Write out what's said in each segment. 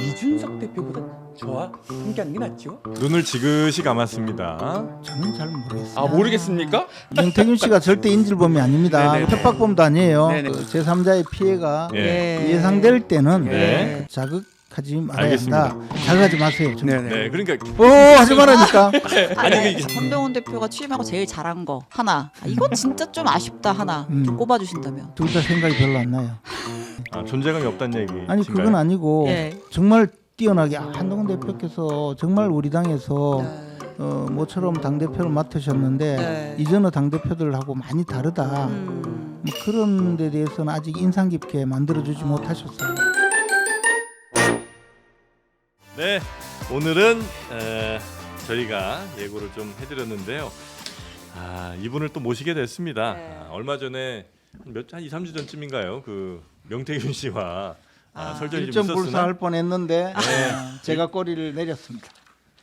이준석 대표보다 저와 함께하는 게 낫죠? 눈을 지그시 감았습니다. 저는 잘 모르겠어요. 아 모르겠습니까? 명태균 씨가 절대 인질범이 아닙니다. 네네. 협박범도 아니에요. 네네. 그 제3자의 피해가 예. 예상될 때는 네. 자극하지 말아야 알겠습니다. 한다. 자극하지 마세요. 좀. 네, 그러니까 하지 말라니까. 아니 이게 선병훈 대표가 취임하고 제일 잘한 거 하나. 이건 진짜 좀 아쉽다 하나 좀 꼽아주신다면. 둘 다 생각이 별로 안 나요. 존재감이 없다는 얘기. 아니 그건 아니고 예. 정말 뛰어나게 한동훈 대표께서 정말 우리 당에서 네. 모처럼 당 대표를 맡으셨는데 네. 이전의 당 대표들하고 많이 다르다. 뭐 그런 데 대해서는 아직 인상 깊게 만들어주지 못하셨어요. 네, 오늘은 저희가 예고를 좀 해드렸는데요. 이분을 또 모시게 됐습니다. 네. 얼마 전에 한 2, 3주 전쯤인가요? 그 명태균 씨와 설전이 좀 일점 있었으나 불사할 뻔했는데 제가 꼬리를 내렸습니다.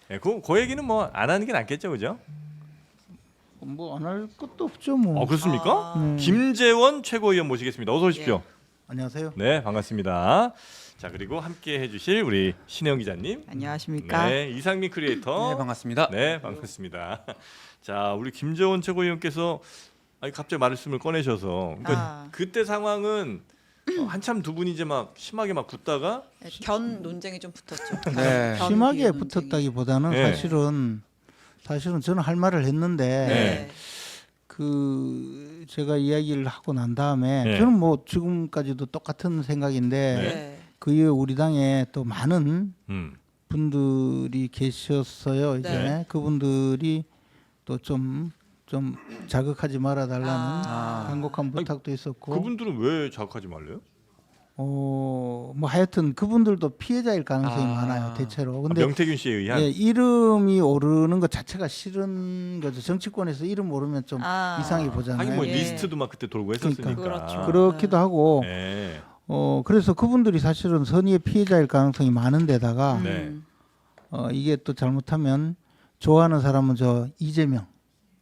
네, 그 얘기는 뭐 안 하는 게 낫겠죠, 그죠? 뭐 안 할 것도 없죠 뭐. 그렇습니까? 음. 김재원 최고위원 모시겠습니다. 어서 오십시오. 안녕하세요. 네, 반갑습니다. 자, 그리고 함께 해주실 우리 신혜영 기자님. 안녕하십니까. 네, 이상민 크리에이터. 네 반갑습니다. 네, 반갑습니다. 자, 우리 김재원 최고위원께서 갑자기 말씀을 꺼내셔서 그러니까 그때 상황은 한참 두 분이 이제 막 심하게 막 붙다가 견 논쟁이 좀 붙었죠. 네. 견 심하게 비율 논쟁이. 붙었다기보다는 네. 사실은 저는 할 말을 했는데 네. 그 제가 이야기를 하고 난 다음에 네. 저는 뭐 지금까지도 똑같은 생각인데 네. 그 이후에 우리 당에 또 많은 음. 분들이 계셨어요. 이제 네. 그분들이 또 좀 자극하지 말아 달라는 간곡한 아니, 부탁도 있었고 그분들은 왜 자극하지 말래요? 뭐 하여튼 그분들도 피해자일 가능성이 많아요. 대체로. 근데 명태균 씨에 의한. 예, 이름이 오르는 것 자체가 싫은 거죠. 정치권에서 이름 오르면 좀 이상하게 보잖아요. 하긴 뭐 예. 리스트도 막 그때 돌고 했었으니까. 그렇죠. 그렇기도 하고 네. 그래서 그분들이 사실은 선의의 피해자일 가능성이 많은데다가 네. 이게 또 잘못하면 좋아하는 사람은 저 이재명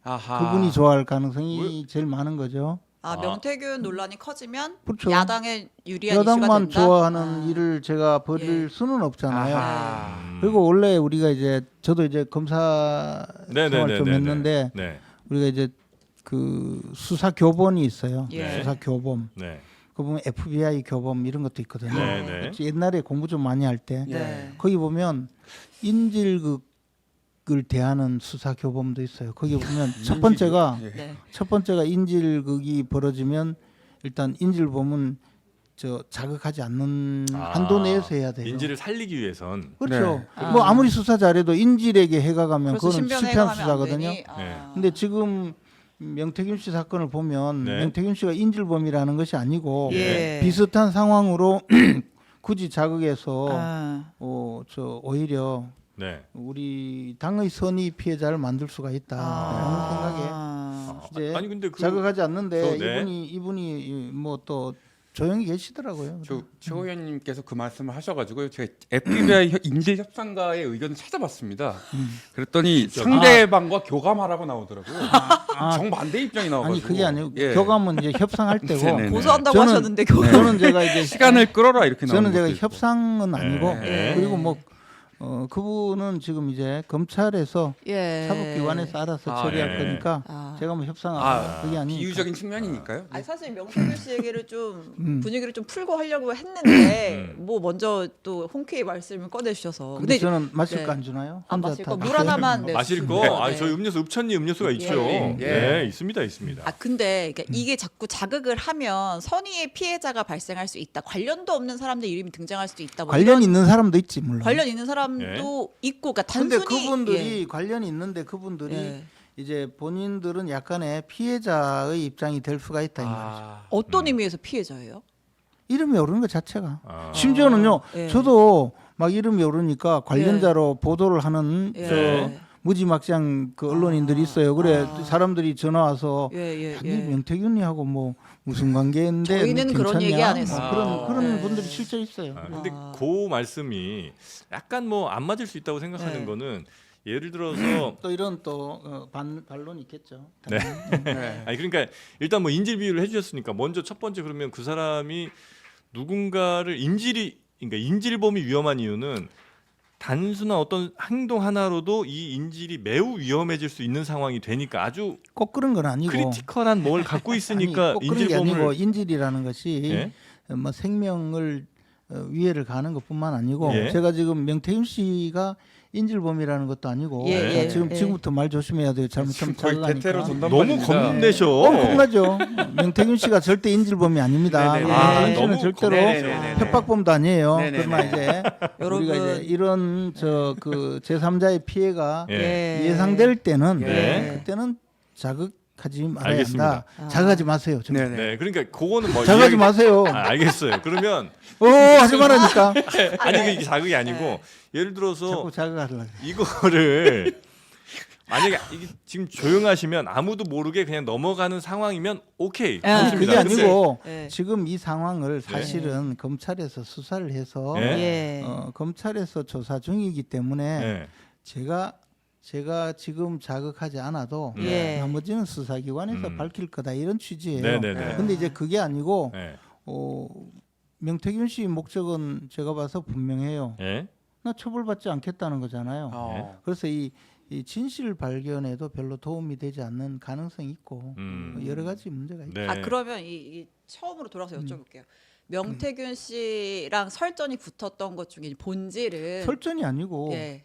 아하. 그분이 좋아할 가능성이 제일 많은 거죠. 명태균 논란이 커지면 그렇죠. 야당에 유리한 이슈가 여당만 된다. 좋아하는 일을 제가 벌일 예. 수는 없잖아요. 아하. 그리고 원래 우리가 이제 저도 이제 검사 생활 좀 했는데 네. 우리가 이제 그 수사 교본이 있어요. 예. 수사 교본. 네. 그 보면 FBI 교본 이런 것도 있거든요. 네, 네. 그치? 옛날에 공부 좀 많이 할 때 네. 거기 보면 인질극을 대하는 수사 교본도 있어요. 거기 보면 첫 번째가 네. 인질극이 벌어지면 일단 인질범은 저 자극하지 않는 한도 내에서 해야 돼요. 인지를 살리기 위해선. 그렇죠. 네. 뭐 아무리 수사 잘해도 인질에게 해가 가면 그래서 그거는 신변에 실패한 해가면 안 수사거든요. 되니? 네. 근데 지금 명태균 씨 사건을 보면 네. 명태균 씨가 인질범이라는 것이 아니고 예. 비슷한 상황으로 굳이 자극해서 아. 저 오히려 네. 우리 당의 선의 피해자를 만들 수가 있다라는 생각에 이제 아니 근데 자극하지 않는데 네. 이분이 뭐 또 조용히 계시더라고요. 저 최고위원님께서 그 말씀을 하셔가지고 제가 FBI 인질 협상가의 의견을 찾아봤습니다. 그랬더니 상대방과 교감하라고 나오더라고요. 정반대 입장이 나와가지고. 아니 그게 아니고 예. 교감은 이제 협상할 때고 네네네. 고소한다고 저는- 하셨는데 교감. 저는 제가 이제 시간을 끌어라 이렇게 나오는 저는 제가 것도 있고. 협상은 아니고 네. 그리고 뭐 그분은 지금 이제 검찰에서 예. 사법기관에서 알아서 처리할 네. 거니까 제가 뭐 협상하고 그게 아니니까. 비유적인 측면이니까요. 아니 사실 명태균 씨 얘기를 좀 음. 분위기를 좀 풀고 하려고 했는데 뭐 먼저 또 흔쾌히 말씀을 꺼내주셔서 근데 저는 마실 네. 거 안 주나요? 안 혼자 마실 다 거 물 드세요? 하나만 네, 마실 거. 주시면. 네. 저희 음료수 읍천리 음료수가 있죠. 예. 네, 있습니다. 있습니다. 근데 그러니까 이게 자꾸 자극을 하면 선의의 피해자가 발생할 수 있다. 관련도 없는 사람들 이름이 등장할 수도 있다. 뭐 관련 이런 있는 사람도 있지 물론. 관련 있는 사람도 있고, 그러니까 근데 단순히 그분들이 관련이 있는데 그분들이 예. 이제 본인들은 약간의 피해자의 입장이 될 수가 있다 이 말이죠. 어떤 의미에서 피해자예요? 이름이 오르는 것 자체가. 심지어는요. 예. 저도 막 이름이 오르니까 관련자로 보도를 하는 예. 무지막지한 그 언론인들이 있어요. 그래 사람들이 전화 와서 예. 아니 명태균이하고 뭐 무슨 관계인데 저희는 뭐 그런 괜찮냐? 얘기 안 뭐 했어요. 그런 네. 분들이 실제 있어요. 근데 그 말씀이 약간 뭐 안 맞을 수 있다고 생각하는 네. 거는 예를 들어서 또 이런 또 반론이 있겠죠. 네. 네. 아니 그러니까 일단 뭐 인질 비유를 해주셨으니까 먼저 첫 번째 그러면 그 사람이 누군가를 인질이 그러니까 인질범이 위험한 이유는 단순한 어떤 행동 하나로도 이 인질이 매우 위험해질 수 있는 상황이 되니까 아주 꼭 그런 건 아니고 크리티컬한 뭘 갖고 있으니까 아니, 꼭 그런 게 아니고 인질범을 인질이라는 것이 예? 뭐 생명을 위해를 가는 것뿐만 아니고 예. 제가 지금 명태균 씨가 인질범이라는 것도 아니고 예, 자, 예, 지금 예. 지금부터 말 조심해야 돼요. 잘못하면 거의 자극하니까. 대테러 전담 너무 겁내셔. 겁나죠. 명태균 씨가 절대 인질범이 아닙니다. 네네. 명태균 씨는 너무 절대로 네네네네. 협박범도 아니에요. 네네네. 그러나 이제 여러분. 우리가 이제 이런 저 그 제3자의 피해가 예. 예상될 때는 네. 그때는 자극하지 말아야 알겠습니다. 한다. 자극하지 마세요. 좀. 네네. 네, 그러니까 그거는 뭐 자극하지 이야기- 마세요. 알겠어요. 그러면 하지 말라니까. 아니 이게 자극이 아니고 예를 들어서 자꾸 자극하려고. 이거를 만약에 이게 지금 조용하시면 아무도 모르게 그냥 넘어가는 상황이면 오케이. 아, 아니, 좋습니다. 그게 아니고 네. 지금 이 상황을 사실은 검찰에서 수사를 해서 예? 예. 검찰에서 조사 중이기 때문에 네. 제가 지금 자극하지 않아도 예. 나머지는 수사기관에서 음. 밝힐 거다 이런 취지예요. 네네네. 근데 이제 그게 아니고 네. 명태균 씨 목적은 제가 봐서 분명해요. 예? 나 처벌받지 않겠다는 거잖아요. 그래서 이 진실 발견에도 별로 도움이 되지 않는 가능성이 있고 여러 가지 문제가 있죠. 네. 아 그러면 이 처음으로 돌아서 여쭤볼게요. 명태균 씨랑 설전이 붙었던 것 중에 본질은 설전이 아니고 예.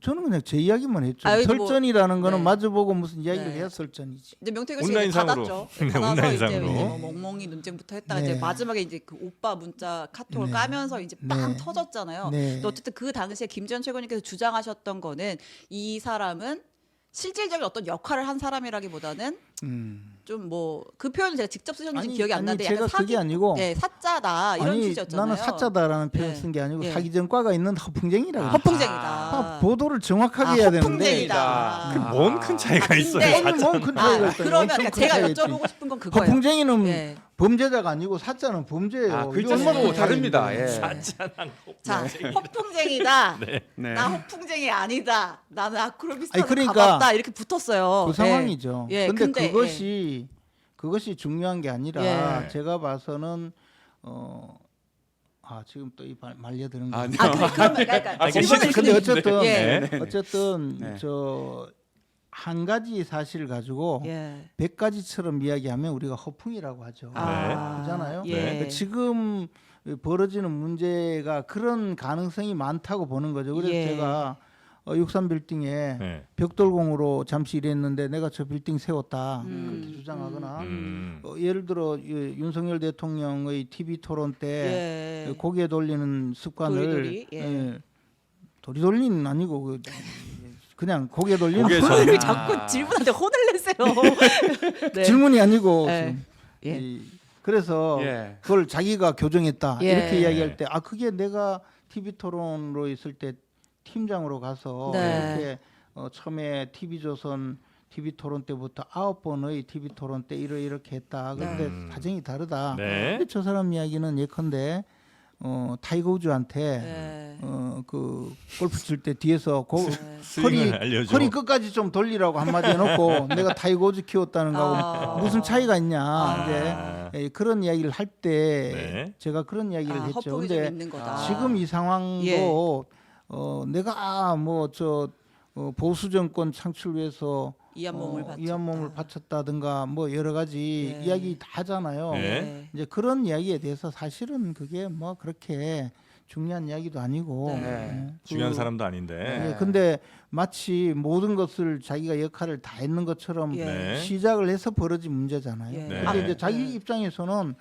저는 그냥 제 이야기만 했죠. 아, 이거 뭐- 설전이라는 거는 네. 마주보고 무슨 이야기를 네. 해야 설전이지. 근데 명태균 씨가 이제 온라인상으로. 받았죠. 네, 받아서 온라인상으로. 이제 뭐 멍멍이 논쟁부터 했다가 네. 이제 마지막에 이제 그 오빠 문자 카톡을 네. 까면서 이제 빵 네. 터졌잖아요. 네. 근데 어쨌든 그 당시에 김지현 최고님께서 주장하셨던 거는 이 사람은 실질적인 어떤 역할을 한 사람이라기보다는 좀 뭐 그 표현을 제가 직접 쓰셨는지 기억이 안 나는데 제가 약간 사기, 그게 아니고 네, 사짜다 이런 아니 취지였잖아요. 나는 사짜다라는 표현 네. 쓴 게 아니고 예. 사기 전과가 있는 허풍쟁이라고. 허풍쟁이다. 보도를 정확하게 해야 되는데. 허풍쟁이다. 뭔 큰 차이가 아, 있어요. 근데- 아니 뭔큰 차이가 있어요. 그러면 엄청 큰 제가 차이가 있지. 여쭤보고 싶은 건 그거예요. 허풍쟁이는 예. 범죄자가 아니고 사자는 범죄예요. 글자 이거 수도 얼마나 다릅니다. 차이인데. 예. 자, 허풍쟁이다. 네. 나 허풍쟁이 아니다. 나는 아니, 아크로비스타로 그러니까 가봤다. 이렇게 붙었어요. 그 상황이죠. 예, 근데 근데, 그것이 중요한 게 아니라 예. 제가 봐서는 지금 또 이 말려드는 거. 아니요. 그러면 그러니까 아, 이거는 근데 어쨌든 예. 어쨌든 네. 저 한 가지 사실을 가지고 예. 100가지처럼 이야기하면 우리가 허풍이라고 하죠. 그렇잖아요. 예. 그러니까 지금 벌어지는 문제가 그런 가능성이 많다고 보는 거죠. 그래서 예. 제가 63 빌딩에 네. 벽돌공으로 잠시 일했는데 내가 저 빌딩 세웠다 그렇게 주장하거나 예를 들어 윤석열 대통령의 TV 토론 때 예. 고개 돌리는 습관을 도리도리, 예. 도리 돌리는 아니고 그냥 고개 돌리는 고개 전- 왜 아. 자꾸 질문한테 혼을 내세요? 네. 질문이 아니고 예. 지금 예. 그래서 예. 그걸 자기가 교정했다 예. 이렇게 이야기할 때 그게 내가 TV 토론으로 있을 때 팀장으로 가서 네. 이렇게 처음에 TV조선 TV 토론 때부터 9번의 TV 토론 때 이렇게 했다. 그런데 사정이 다르다. 네. 근데 저 사람 이야기는 예컨대 타이거 우즈한테 예. 그 골프 칠 때 뒤에서 스윙을 알려줘. 허리 끝까지 좀 돌리라고 한마디 해놓고 내가 타이거 우즈 키웠다는 거하고 무슨 차이가 있냐 이제 그런 이야기를 할 때 네. 제가 그런 이야기를 했죠. 허풍이 좀 근데 있는 거다. 지금 이 상황도 내가 보수 정권 창출 위해서 이한 몸을 바쳤다든가 뭐 여러 가지 예. 이야기 다 하잖아요. 네. 이제 그런 이야기에 대해서 사실은 그게 뭐 그렇게 중요한 이야기도 아니고 네. 중요한 그- 사람도 아닌데. 예, 근데 마치 모든 것을 자기가 역할을 다 했는 것처럼 예. 네. 시작을 해서 벌어진 문제잖아요. 예. 네. 근데 이제 자기 네. 입장에서는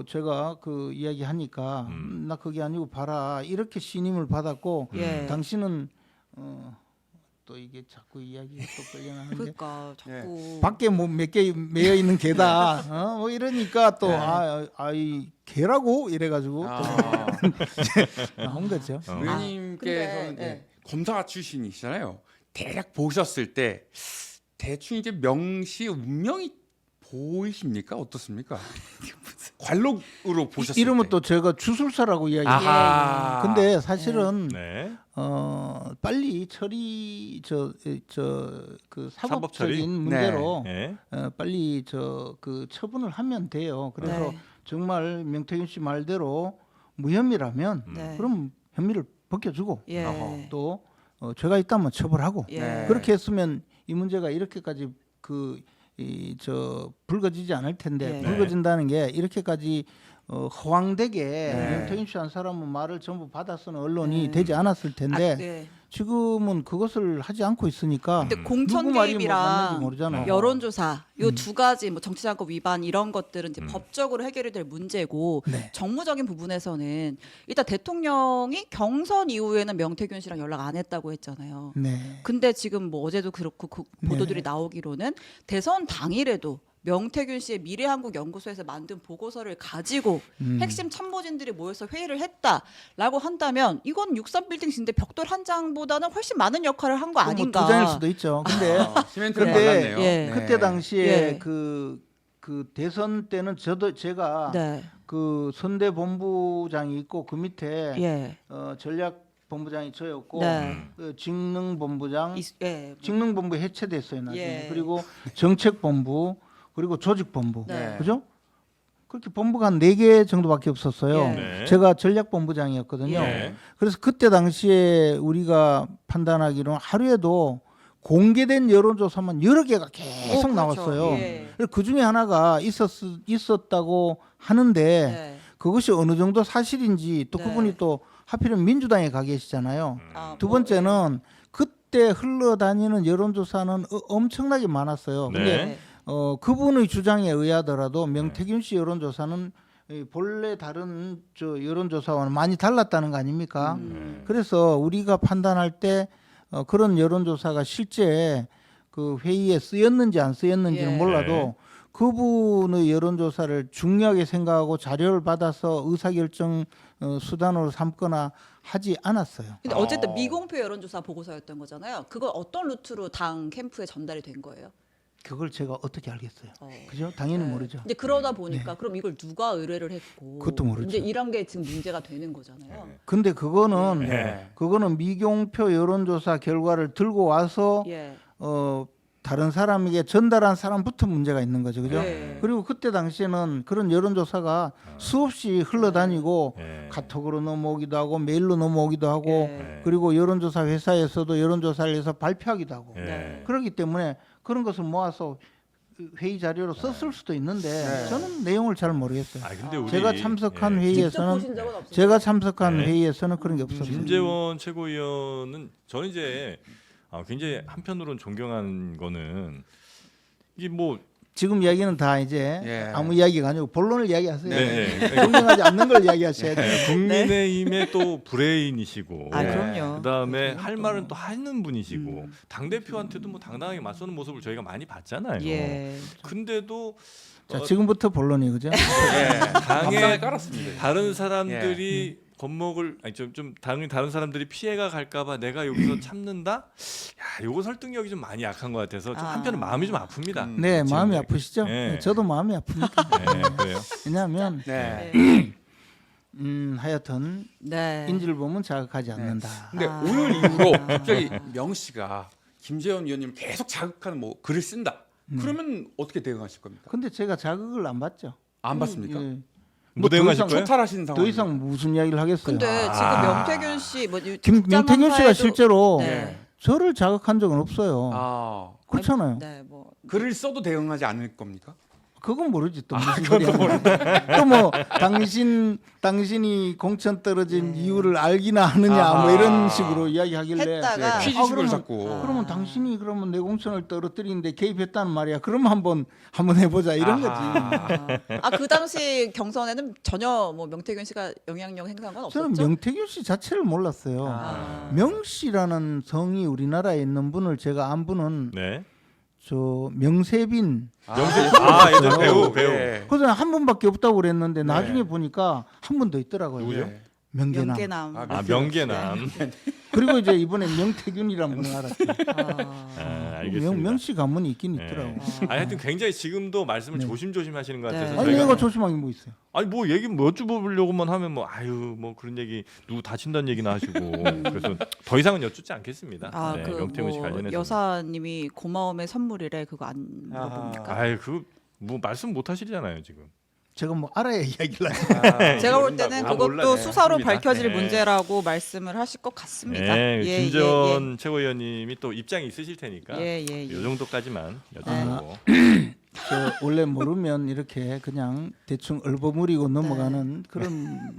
제가 그 이야기 하니까 나 그게 아니고 봐라 이렇게 신임을 받았고 예. 당신은 또 이게 자꾸 이야기가 또 끌려나는데 그러니까 자꾸 밖에 뭐 몇 개 매여 있는 개다 뭐 이러니까 또 이 개라고 이래가지고 또 나온 거죠. 의원님께서는 근데, 예, 검사 출신이시잖아요. 대략 보셨을 때 대충 이제 명시 운명이 보이십니까? 어떻습니까? 관록으로 보셨을 이러면 때. 또 제가 주술사라고 이야기해요. 아하. 근데 사실은 네. 빨리 처리 그 사법 처리? 사법적인 문제로 네. 빨리 그 처분을 하면 돼요. 그래서 네. 정말 명태균 씨 말대로 무혐의라면 네. 그럼 혐의를 벗겨주고 예. 어허. 또 죄가 있다면 처벌하고 예. 네. 그렇게 했으면 이 문제가 이렇게까지 불거지지 않을 텐데 예. 불거진다는 게 이렇게까지 허황되게 네. 명태균 씨 한 사람은 말을 전부 받아 쓰는 언론이 네. 되지 않았을 텐데 네. 지금은 그것을 하지 않고 있으니까 근데 누구 말이 뭐 맞는지 공천개입이랑 모르잖아. 여론조사 요 두 가지 뭐 정치자금법 위반 이런 것들은 이제 법적으로 해결이 될 문제고 네. 정무적인 부분에서는 일단 대통령이 경선 이후에는 명태균 씨랑 연락 안 했다고 했잖아요. 네. 근데 지금 뭐 어제도 그렇고 그 보도들이 나오기로는 대선 당일에도 명태균 씨의 미래한국연구소에서 만든 보고서를 가지고 핵심 참모진들이 모여서 회의를 했다라고 한다면 이건 63빌딩 진대 벽돌 한 장보다는 훨씬 많은 역할을 한 거 아닌가. 두 장일 수도 있죠. 근데 시멘트를 근데 발랐네요. 예. 그때 당시에 예. 그 대선 때는 제가 네. 그 선대 본부장이 있고 그 밑에 예. 전략 본부장이 저였고 네. 그 직능 본부장 예. 직능 본부 해체됐어요 나중에. 예. 그리고 정책 본부 그리고 조직 본부. 네. 그죠? 그렇게 본부가 한 4개 정도밖에 없었어요. 예. 네. 제가 전략 본부장이었거든요. 예. 그래서 그때 당시에 우리가 판단하기로는 하루에도 공개된 여론조사만 여러 개가 계속 그렇죠. 나왔어요. 예. 그 중에 하나가 있었다고 하는데 네. 그것이 어느 정도 사실인지 또 네. 그분이 또 하필은 민주당에 가 계시잖아요. 아, 두 뭐, 번째는 그때 흘러다니는 여론조사는 엄청나게 많았어요. 네. 근데 그분의 주장에 의하더라도 명태균 씨 여론조사는 본래 다른 여론조사와는 많이 달랐다는 거 아닙니까? 그래서 우리가 판단할 때 그런 여론조사가 실제 그 회의에 쓰였는지 안 쓰였는지는 예. 몰라도 네. 그분의 여론조사를 중요하게 생각하고 자료를 받아서 의사결정 수단으로 삼거나 하지 않았어요. 근데 어쨌든 미공표 여론조사 보고서였던 거잖아요. 그걸 어떤 루트로 당 캠프에 전달이 된 거예요? 그걸 제가 어떻게 알겠어요? 어. 그죠? 당연히 네. 모르죠. 이제 그러다 보니까 그럼 이걸 누가 의뢰를 했고 그것도 모르죠. 이제 이런 게 지금 문제가 되는 거잖아요. 근데 그거는 네. 그거는 미공표 여론조사 결과를 들고 와서 예. 다른 사람에게 전달한 사람부터 문제가 있는 거죠, 그죠? 네. 그리고 그때 당시에는 그런 여론조사가 수없이 흘러다니고 예. 카톡으로 넘어오기도 하고 메일로 넘어오기도 하고 예. 그리고 여론조사 회사에서도 여론조사를 해서 발표하기도 하고 예. 그렇기 때문에 그런 것을 모아서 회의 자료로 썼을 수도 있는데 저는 내용을 잘 모르겠어요. 아 근데 우리 제가 참석한 예. 직접 회의에서는 보신 적은 없어요. 제가 참석한 네. 회의에서는 그런 게 없었어요. 김재원 최고위원은 저는 이제 굉장히 한편으로는 존경한 거는 이게 뭐 지금 이야기는 다 이제 예. 아무 이야기가 아니고 본론을 이야기하세요. 네. 존경하지 않는 걸 이야기하셔야 돼요. 국민의힘의 또 브레인이시고 아, 그럼요. 그다음에 그럼요. 할 말은 또 하는 분이시고 당 대표한테도 뭐 당당하게 맞서는 모습을 저희가 많이 봤잖아요. 예. 근데도 자, 지금부터 본론이 그죠? 당에 앞상에 깔았습니다. 다른 사람들이 겁먹을 아니 좀 다른 사람들이 피해가 갈까봐 내가 여기서 참는다. 야, 요거 설득력이 좀 많이 약한 것 같아서 좀 한편은 마음이 좀 아픕니다. 네, 지금 마음이 얘기. 아프시죠? 네. 저도 마음이 아픕니다. 네, 그래요. 왜냐하면 네. 하여튼 네. 인질범은 자극하지 않는다. 근데 아. 오늘 이후로 갑자기 명 씨가 김재원 의원님을 계속 자극하는 뭐 글을 쓴다. 그러면 어떻게 대응하실 겁니까? 근데 제가 자극을 안 받죠. 안 받습니까? 예. 뭐 더 대응하실 이상 거예요? 초탈하신 상황. 더 이상 무슨 이야기를 하겠어요? 근데 지금 명태균 씨 뭐 명태균 씨가 실제로 네. 저를 자극한 적은 없어요. 아, 그렇잖아요. 네, 뭐 글을 써도 대응하지 않을 겁니까? 그건 모르지 또 무슨 소리야. 또 뭐 당신이 공천 떨어진 이유를 알기나 하느냐 뭐 이런 식으로 이야기하길래 했다가 네, 퀴즈식을 그러면- 자꾸. 그러면 당신이 그러면 내 공천을 떨어뜨리는데 개입했다는 말이야. 그럼 한번 해보자 이런 거지. 그 당시 경선에는 전혀 뭐 명태균 씨가 영향력 행사한 건 없었죠. 저는 명태균 씨 자체를 몰랐어요. 아. 명 씨라는 성이 우리나라에 있는 분을 제가 안 분은 네. 저 명세빈. 예전 배우. 네. 그래서 한 분밖에 없다고 그랬는데 나중에 네. 보니까 한 분 더 있더라고요. 누구죠? 네. 명계남. 명계남. 아 명계남. 그리고 이제 이번에 명태균이라는 분을 알았어요. 알겠습니다. 명씨 가문이 있긴 네. 있더라고. 하여튼 굉장히 지금도 말씀을 조심조심 하시는 것 같아서 네. 아니 저희가 내가 조심하게 뭐 있어요. 아니 뭐 얘기 뭐 여쭤보려고만 하면 뭐 뭐 그런 얘기 누구 다친다는 얘기나 하시고 그래서 더 이상은 여쭙지 않겠습니다. 네, 명태균 씨 뭐 관련해서. 여사님이 고마움의 선물이래 그거 안 물어봅니까? 그뭐 말씀 못 하시잖아요 지금. 제가 뭐 알아야 이야기를 하죠. 제가 볼 때는 모른다고. 그것도 몰라요. 수사로 맞습니다. 밝혀질 네. 문제라고 말씀을 하실 것 같습니다. 네, 예, 김재원 최고위원님이 또 입장이 있으실 테니까 예, 예, 이 예. 정도까지만 여쭤보고. 저 원래 모르면 이렇게 그냥 대충 얼버무리고 넘어가는 그런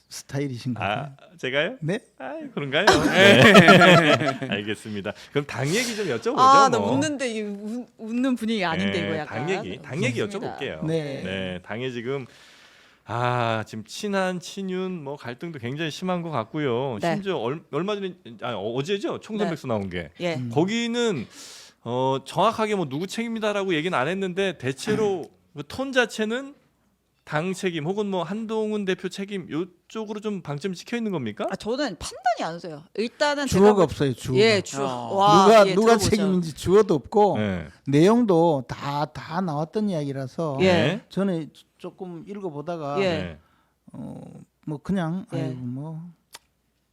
스타일이신 거예요. 아, 제가요? 네? 아, 그런가요? 네. 알겠습니다. 그럼 당 얘기 좀 여쭤보죠. 아, 나 뭐. 웃는데 이 웃는 분위기 아닌데 네, 이거 약간. 당 얘기 좋습니다. 여쭤볼게요. 네. 네, 당에 지금 지금 친한 친윤 뭐 갈등도 굉장히 심한 것 같고요. 네. 심지어 얼마 전에 어제죠 총선 네. 백수 나온 게 예. 거기는 정확하게 뭐 누구 책임이다라고 얘기는 안 했는데 대체로 그 톤 자체는 당 책임 혹은 뭐 한동훈 대표 책임 이쪽으로 좀 방점이 찍혀 있는 겁니까? 아, 저는 판단이 안 서요. 일단은 주어가 없어요. 주어가. 예, 주어. 어. 와, 예, 누가 들어보죠. 책임인지 주어도 없고 네. 내용도 다 나왔던 이야기라서 예. 저는 조금 읽어보다가 예. 네. 뭐 그냥 예. 아이고 뭐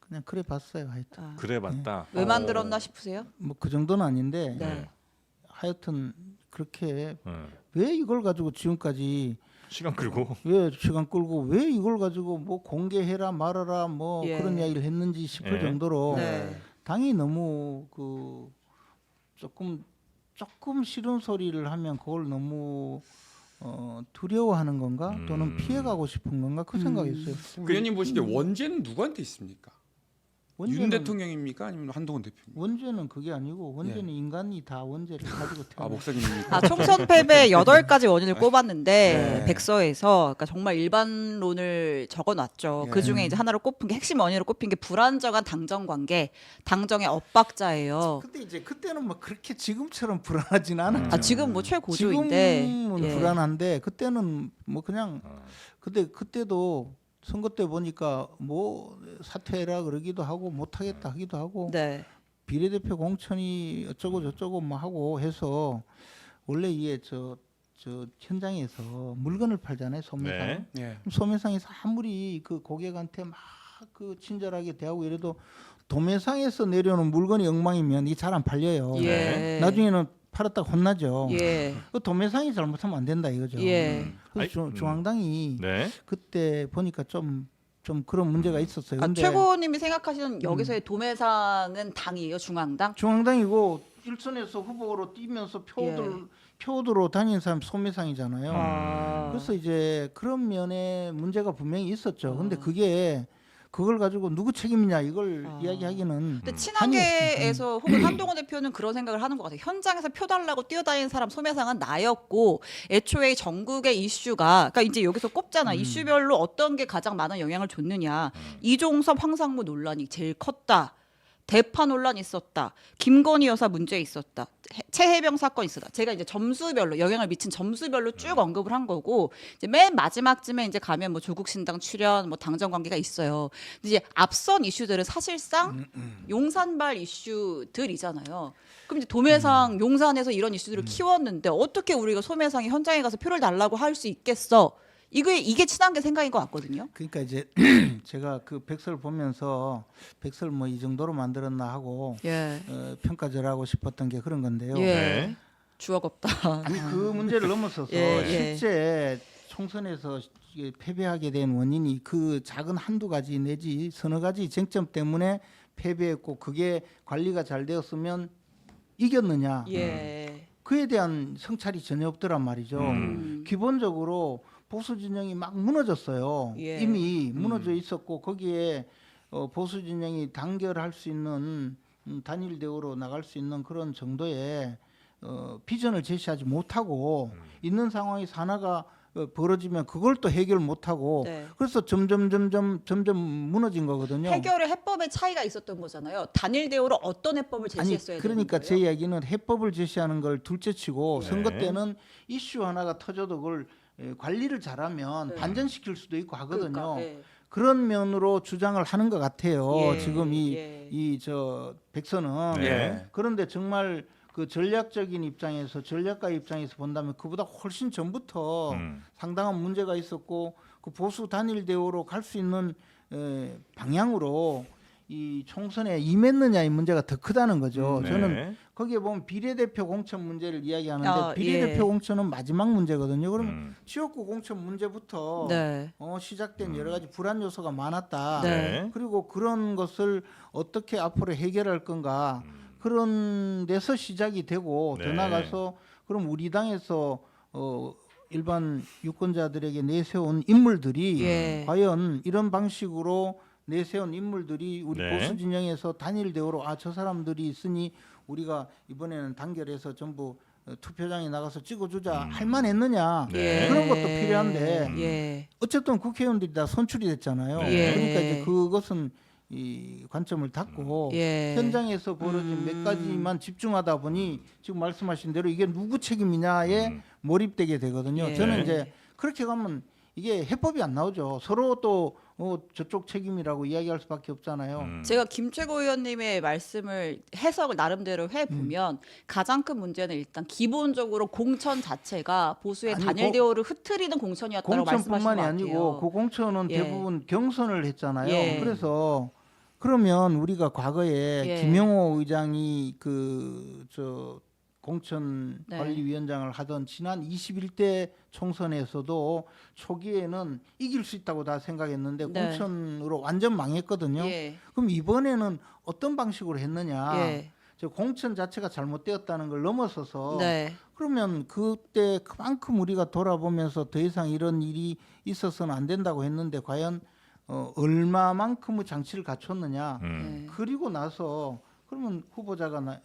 그냥 그래 봤어요. 하여튼 아, 그래 봤다. 왜 만들었나 싶으세요? 뭐 그 정도는 아닌데 네. 하여튼 그렇게 네. 왜 이걸 가지고 지금까지 시간 끌고. 왜 시간 끌고 왜 이걸 가지고 뭐 공개해라 말아라 뭐 예. 그런 이야기를 했는지 싶을 예. 정도로 네. 당이 너무 그 조금 싫은 소리를 하면 그걸 너무 두려워하는 건가 또는 피해가고 싶은 건가 그 생각이었어요. 의원님 보시기에 원죄는 누구한테 있습니까? 윤 원죄는 대통령입니까? 아니면 한동훈 대표입니까? 원죄는 그게 아니고 원죄는 인간이 다 원죄를 가지고 태어나. 목사님입니까? 아, 총선 패배 8가지 원인을 꼽았는데 네. 백서에서 그러니까 정말 일반론을 적어놨죠. 예. 그 중에 이제 하나로 꼽힌 게 핵심 원인으로 꼽힌 게 불안정한 당정 관계, 당정의 엇박자예요. 근데 이제 그때는 뭐 그렇게 지금처럼 불안하진 않았죠. 아, 지금 뭐 최고조인데. 지금은 예. 불안한데 그때는 뭐 그냥 그때도 선거 때 보니까 뭐 사퇴해라 그러기도 하고 못하겠다 하기도 하고 네. 비례대표 공천이 어쩌고 저쩌고 뭐 하고 해서 원래 이게 저 현장에서 물건을 팔잖아요. 소매상. 네. 예. 소매상에서 아무리 그 고객한테 막 그 친절하게 대하고 이래도 도매상에서 내려오는 물건이 엉망이면 이게 잘 안 팔려요. 예. 나중에는 팔았다가 혼나죠. 예. 그 도매상이 잘못하면 안 된다 이거죠. 예. 그래서 중앙당이 네. 그때 보니까 좀 그런 문제가 있었어요. 아, 근데 최고님이 생각하시는 여기서의 도매상은 당이에요, 중앙당? 중앙당이고 일선에서 후보로 뛰면서 표들로 다니는 사람 소매상이잖아요. 아. 그래서 이제 그런 면에 문제가 분명히 있었죠. 근데 그걸 가지고 누구 책임이냐 이걸 이야기하기는 근데 친한계에서 혹은 한동훈 대표는 그런 생각을 하는 것 같아요. 현장에서 표 달라고 뛰어다니는 사람 소매상은 나였고 애초에 전국의 이슈가 그러니까 이제 여기서 꼽잖아. 이슈별로 어떤 게 가장 많은 영향을 줬느냐. 이종섭 황상무 논란이 제일 컸다. 대파 논란 있었다. 김건희 여사 문제 있었다. 최혜병 사건 있었다. 제가 이제 점수별로 영향을 미친 점수별로 쭉 언급을 한 거고 이제 맨 마지막쯤에 이제 가면 뭐 조국 신당 출연, 뭐 당정 관계가 있어요. 근데 이제 앞선 이슈들은 사실상 용산발 이슈들이잖아요. 그럼 이제 도매상 용산에서 이런 이슈들을 키웠는데 어떻게 우리가 소매상이 현장에 가서 표를 달라고 할 수 있겠어? 이게 친한계 생각인 것 같거든요. 그러니까 이제 제가 그 백서를 보면서 백서를 뭐 이 정도로 만들었나 하고 예. 평가절하고 싶었던 게 그런 건데요. 예. 네. 주억 없다. 아니 그 문제를 넘어서서 예, 예. 실제 총선에서 이게 패배하게 된 원인이 그 작은 한두 가지 내지 서너 가지 쟁점 때문에 패배했고 그게 관리가 잘 되었으면 이겼느냐 예. 그에 대한 성찰이 전혀 없더란 말이죠. 기본적으로 보수 진영이 막 무너졌어요. 예. 이미 무너져 있었고 거기에 보수 진영이 단결할 수 있는 단일 대우로 나갈 수 있는 그런 정도의 비전을 제시하지 못하고 있는 상황에서 하나가 벌어지면 그걸 또 해결 못하고 네. 그래서 점점 무너진 거거든요. 해결의 해법의 차이가 있었던 거잖아요. 단일 대우로 어떤 해법을 아니 제시했어야 그러니까 되는 제 거예요? 이야기는 해법을 제시하는 걸 둘째치고 네. 선거 때는 이슈 하나가 터져도 그걸 관리를 잘하면 네. 반전시킬 수도 있고 하거든요. 그러니까, 예. 그런 면으로 주장을 하는 것 같아요. 예, 지금 예. 이 저 백서는 네. 그런데 정말 그 전략적인 입장에서 전략가 입장에서 본다면 그보다 훨씬 전부터 상당한 문제가 있었고 그 보수 단일 대우로 갈 수 있는 방향으로 이 총선에 임했느냐의 문제가 더 크다는 거죠. 네. 저는 거기에 보면 비례대표 공천 문제를 이야기하는데 아, 비례대표 예. 공천은 마지막 문제거든요. 그러면 음. 지역구 공천 문제부터 네. 시작된 여러 가지 불안 요소가 많았다. 네. 그리고 그런 것을 어떻게 앞으로 해결할 건가 그런 데서 시작이 되고 더 네. 나가서 그럼 우리 당에서 일반 유권자들에게 내세운 인물들이 예. 과연 이런 방식으로 내세운 인물들이 우리 네. 보수 진영에서 단일 대우로 저 사람들이 있으니 우리가 이번에는 단결해서 전부 투표장에 나가서 찍어주자 할 만했느냐 네. 그런 것도 필요한데 예. 어쨌든 국회의원들이 다 선출이 됐잖아요. 네. 그러니까 이제 그것은 이 관점을 닫고 예. 현장에서 벌어진 몇 가지만 집중하다 보니 지금 말씀하신 대로 이게 누구 책임이냐에 몰입되게 되거든요. 예. 저는 이제 그렇게 가면 이게 해법이 안 나오죠. 서로 또 저쪽 책임이라고 이야기할 수밖에 없잖아요. 제가 김최고 의원님의 말씀을 해석을 나름대로 해보면 가장 큰 문제는 일단 기본적으로 공천 자체가 보수의 아니, 단일 대우를 흐트리는 공천이었다고 말씀하신 것 공천뿐만이 같아요. 아니고 그 공천은 예. 대부분 경선을 했잖아요. 예. 그래서 그러면 우리가 과거에 예. 김영호 의장이 공천 네. 관리위원장을 하던 지난 21대 총선에서도 초기에는 이길 수 있다고 다 생각했는데 네. 공천으로 완전 망했거든요. 예. 그럼 이번에는 어떤 방식으로 했느냐? 예. 공천 자체가 잘못되었다는 걸 넘어서서 네. 그러면 그때 그만큼 우리가 돌아보면서 더 이상 이런 일이 있어서는 안 된다고 했는데 과연 얼마만큼의 장치를 갖췄느냐? 네. 그리고 나서 그러면 후보자가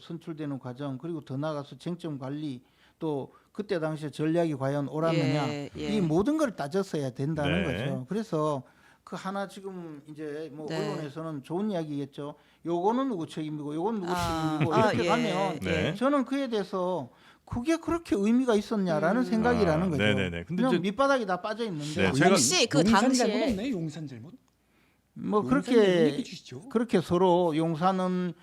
선출되는 과정 그리고 더 나아가서 쟁점 관리 또 그때 당시에 전략이 과연 옳았느냐 예, 예. 이 모든 걸 따졌어야 된다는 네. 거죠. 그래서 그 하나 지금 이제 뭐 네. 언론에서는 좋은 이야기겠죠. 요거는 누구 책임이고 요건 누구 아, 책임이고 아, 이렇게 예. 가면 네. 저는 그에 대해서 그게 그렇게 의미가 있었냐라는 생각이라는 거죠. 네네네. 근데 그냥 이제 밑바닥이 다 빠져 있는데 네, 제가 혹시 그 용산 당시에 잘못 없네. 용산 잘못. 뭐 용산 잘못 얘기 그렇게 주시죠. 그렇게 서로 용산은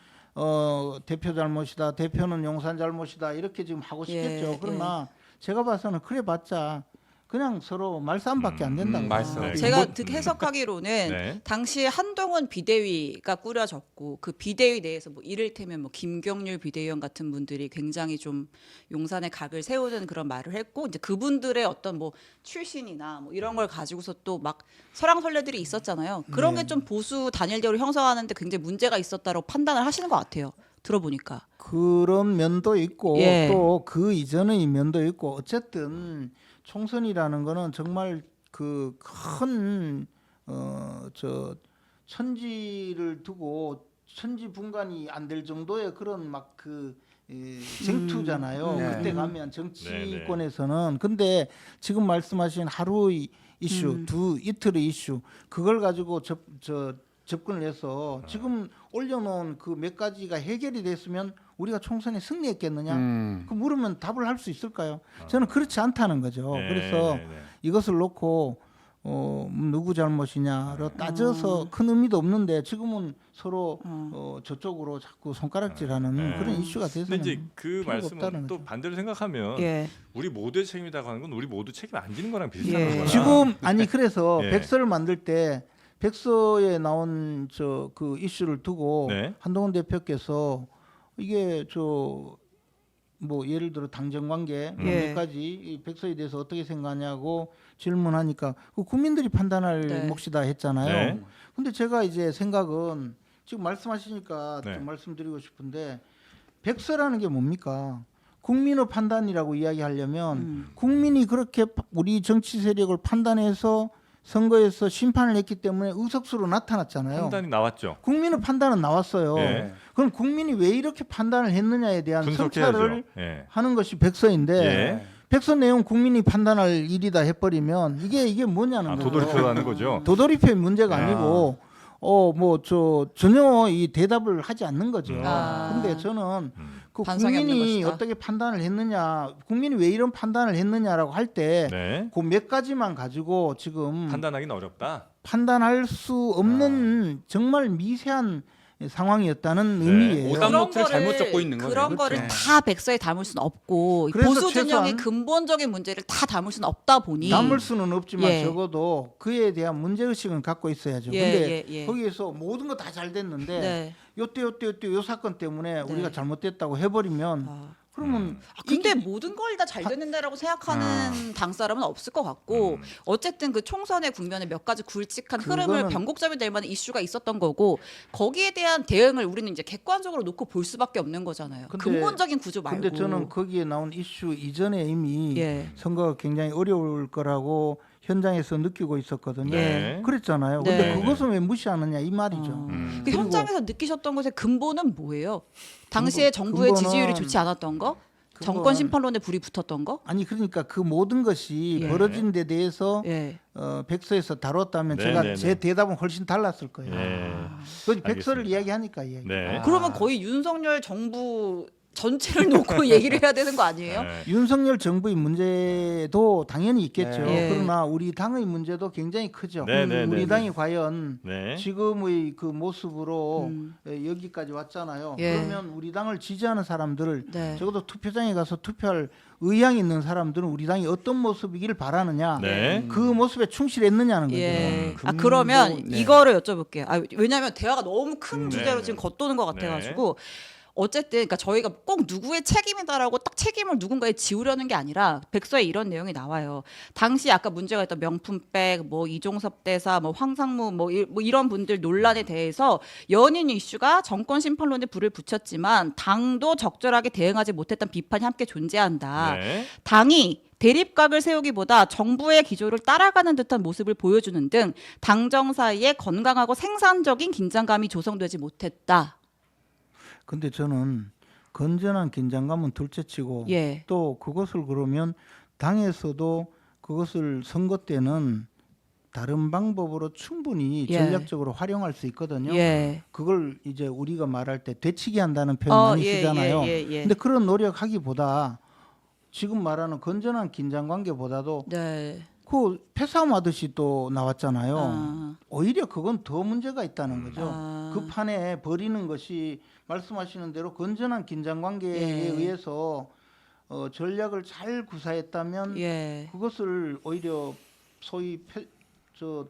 대표 잘못이다, 대표는 용산 잘못이다 이렇게 지금 하고 싶겠죠. 예, 그러나 제가 봐서는 그래봤자 그냥 서로 말싸움밖에 안 된다고. 말싸움. 봐요. 네. 제가 뭐- 해석하기로는 네. 당시에 한동훈 비대위가 꾸려졌고 그 비대위 내에서 뭐 이를테면 뭐 김경률 비대위원 같은 분들이 굉장히 좀 용산의 각을 세우는 그런 말을 했고 이제 그분들의 어떤 뭐 출신이나 뭐 이런 걸 가지고서 또 막 설왕설래들이 있었잖아요. 그런 게 좀 보수 단일 대우를 형성하는데 굉장히 문제가 있었다고 판단을 하시는 것 같아요. 들어보니까. 그런 면도 있고 예. 또 그 이전의 면도 있고 어쨌든 총선이라는 거는 정말 그 큰 천지를 두고 천지분간이 안 될 정도의 그런 막 쟁투잖아요. 네. 그때 가면 정치권에서는 근데 지금 말씀하신 하루의 이슈, 이틀의 이슈 그걸 가지고 접근을 해서 지금 올려놓은 그 몇 가지가 해결이 됐으면 우리가 총선에 승리했겠느냐? 그 물으면 답을 할 수 있을까요? 저는 그렇지 않다는 거죠. 네, 그래서 네, 네. 이것을 놓고 누구 잘못이냐로 따져서 큰 의미도 없는데 지금은 서로 저쪽으로 자꾸 손가락질하는 그런 이슈가 근데 돼서는 이제 그 필요가 말씀은 없다는 또 거죠. 반대로 생각하면 예. 우리 모두의 책임이라고 하는 건 우리 모두 책임 안 지는 거랑 비슷한 예. 거잖아. 지금 아니 그래서 예. 백서를 만들 때 백서에 나온 그 이슈를 두고 네. 한동훈 대표께서 이게 뭐 예를 들어 당정 관계 예. 몇 가지 이 백서에 대해서 어떻게 생각하냐고 질문하니까 그 국민들이 판단할 네. 몫이다 했잖아요. 네. 근데 제가 이제 생각은 지금 말씀하시니까 네. 좀 말씀드리고 싶은데 백서라는 게 뭡니까? 국민의 판단이라고 이야기하려면 국민이 그렇게 우리 정치 세력을 판단해서 선거에서 심판을 했기 때문에 의석수로 나타났잖아요. 판단이 나왔죠. 국민의 판단은 나왔어요. 예. 그럼 국민이 왜 이렇게 판단을 했느냐에 대한 분석해야죠. 성찰을 예. 하는 것이 백서인데 예. 백서 내용 국민이 판단할 일이다 해버리면 이게 뭐냐는 거죠. 도돌이표라는 거죠. 도돌이표의 문제가 아. 아니고 전혀 이 대답을 하지 않는 거죠. 아. 근데 저는 그 반성이 없는 국민이 것이다. 어떻게 판단을 했느냐, 국민이 왜 이런 판단을 했느냐라고 할 때 네. 그 몇 가지만 가지고 지금 판단하기는 어렵다. 판단할 수 없는 정말 미세한 상황이었다는 네. 의미예요. 오답 노트를 잘못 적고 있는 거예요. 그런 거를 그렇죠. 다 백서에 담을 수는 없고 그래서 보수 진영의 최소한 근본적인 문제를 다 담을 수는 없다 보니 담을 수는 없지만 예. 적어도 그에 대한 문제의식은 갖고 있어야죠. 예, 근데 예, 예. 거기에서 모든 거 다 잘 됐는데 네. 요때 요 사건 때문에 네. 우리가 잘못됐다고 해버리면 아. 그러면 근데 모든 걸 다 잘 됐는데라고 생각하는 당 사람은 없을 것 같고 어쨌든 그 총선의 국면에 몇 가지 굵직한 흐름을 그거는- 변곡점이 될 만한 이슈가 있었던 거고 거기에 대한 대응을 우리는 이제 객관적으로 놓고 볼 수밖에 없는 거잖아요. 근데- 근본적인 구조 말고. 근데 저는 거기에 나온 이슈 이전에 이미 예. 선거가 굉장히 어려울 거라고 현장에서 느끼고 있었거든요. 네. 그랬잖아요. 네. 근데 그것은 왜 무시하느냐 이 말이죠. 음. 그 그리고- 현장에서 느끼셨던 것의 근본은 뭐예요? 당시에 정부의 근본은- 지지율이 좋지 않았던 거? 정권 심판론에 불이 붙었던 거? 아니 그러니까 그 모든 것이 예. 벌어진 데 대해서 예. 백서에서 다뤘다면 네, 제가 네, 제 네. 대답은 훨씬 달랐을 거예요. 예. 그 백서를 알겠습니다. 이야기하니까 이야기. 네. 그러면 거의 윤석열 정부 전체를 놓고 얘기를 해야 되는 거 아니에요? 네. 윤석열 정부의 문제도 당연히 있겠죠. 네. 그러나 우리 당의 문제도 굉장히 크죠. 네, 네, 우리 네, 당이 과연 네. 지금의 그 모습으로 음. 여기까지 왔잖아요. 예. 그러면 우리 당을 지지하는 사람들을 네. 적어도 투표장에 가서 투표할 의향이 있는 사람들은 우리 당이 어떤 모습이길 바라느냐, 네. 그 모습에 충실했느냐는 거죠. 예. 아, 근본- 그러면 네. 이거를 여쭤볼게요. 아, 왜냐하면 대화가 너무 큰 주제로 네, 지금 네. 겉도는 것 같아가지고 어쨌든 그러니까 저희가 꼭 누구의 책임이다라고 딱 책임을 누군가에 지우려는 게 아니라 백서에 이런 내용이 나와요. 당시 아까 문제가 있던 명품백, 뭐 이종섭 대사, 뭐 황상무, 뭐 이런 분들 논란에 대해서 연인 이슈가 정권 심판론에 불을 붙였지만 당도 적절하게 대응하지 못했던 비판이 함께 존재한다. 네. 당이 대립각을 세우기보다 정부의 기조를 따라가는 듯한 모습을 보여주는 등 당정 사이에 건강하고 생산적인 긴장감이 조성되지 못했다. 근데 저는 건전한 긴장감은 둘째치고 예. 또 그것을 그러면 당에서도 그것을 선거 때는 다른 방법으로 충분히 예. 전략적으로 활용할 수 있거든요. 예. 그걸 이제 우리가 말할 때 되치기 한다는 표현 많이 쓰잖아요. 예. 근데 그런 노력하기보다 지금 말하는 건전한 긴장 관계보다도 네. 그 패싸움 하듯이 또 나왔잖아요. 아. 오히려 그건 더 문제가 있다는 거죠. 아. 그 판에 버리는 것이 말씀하시는 대로 건전한 긴장 관계에 예. 의해서 전략을 잘 구사했다면 예. 그것을 오히려 소위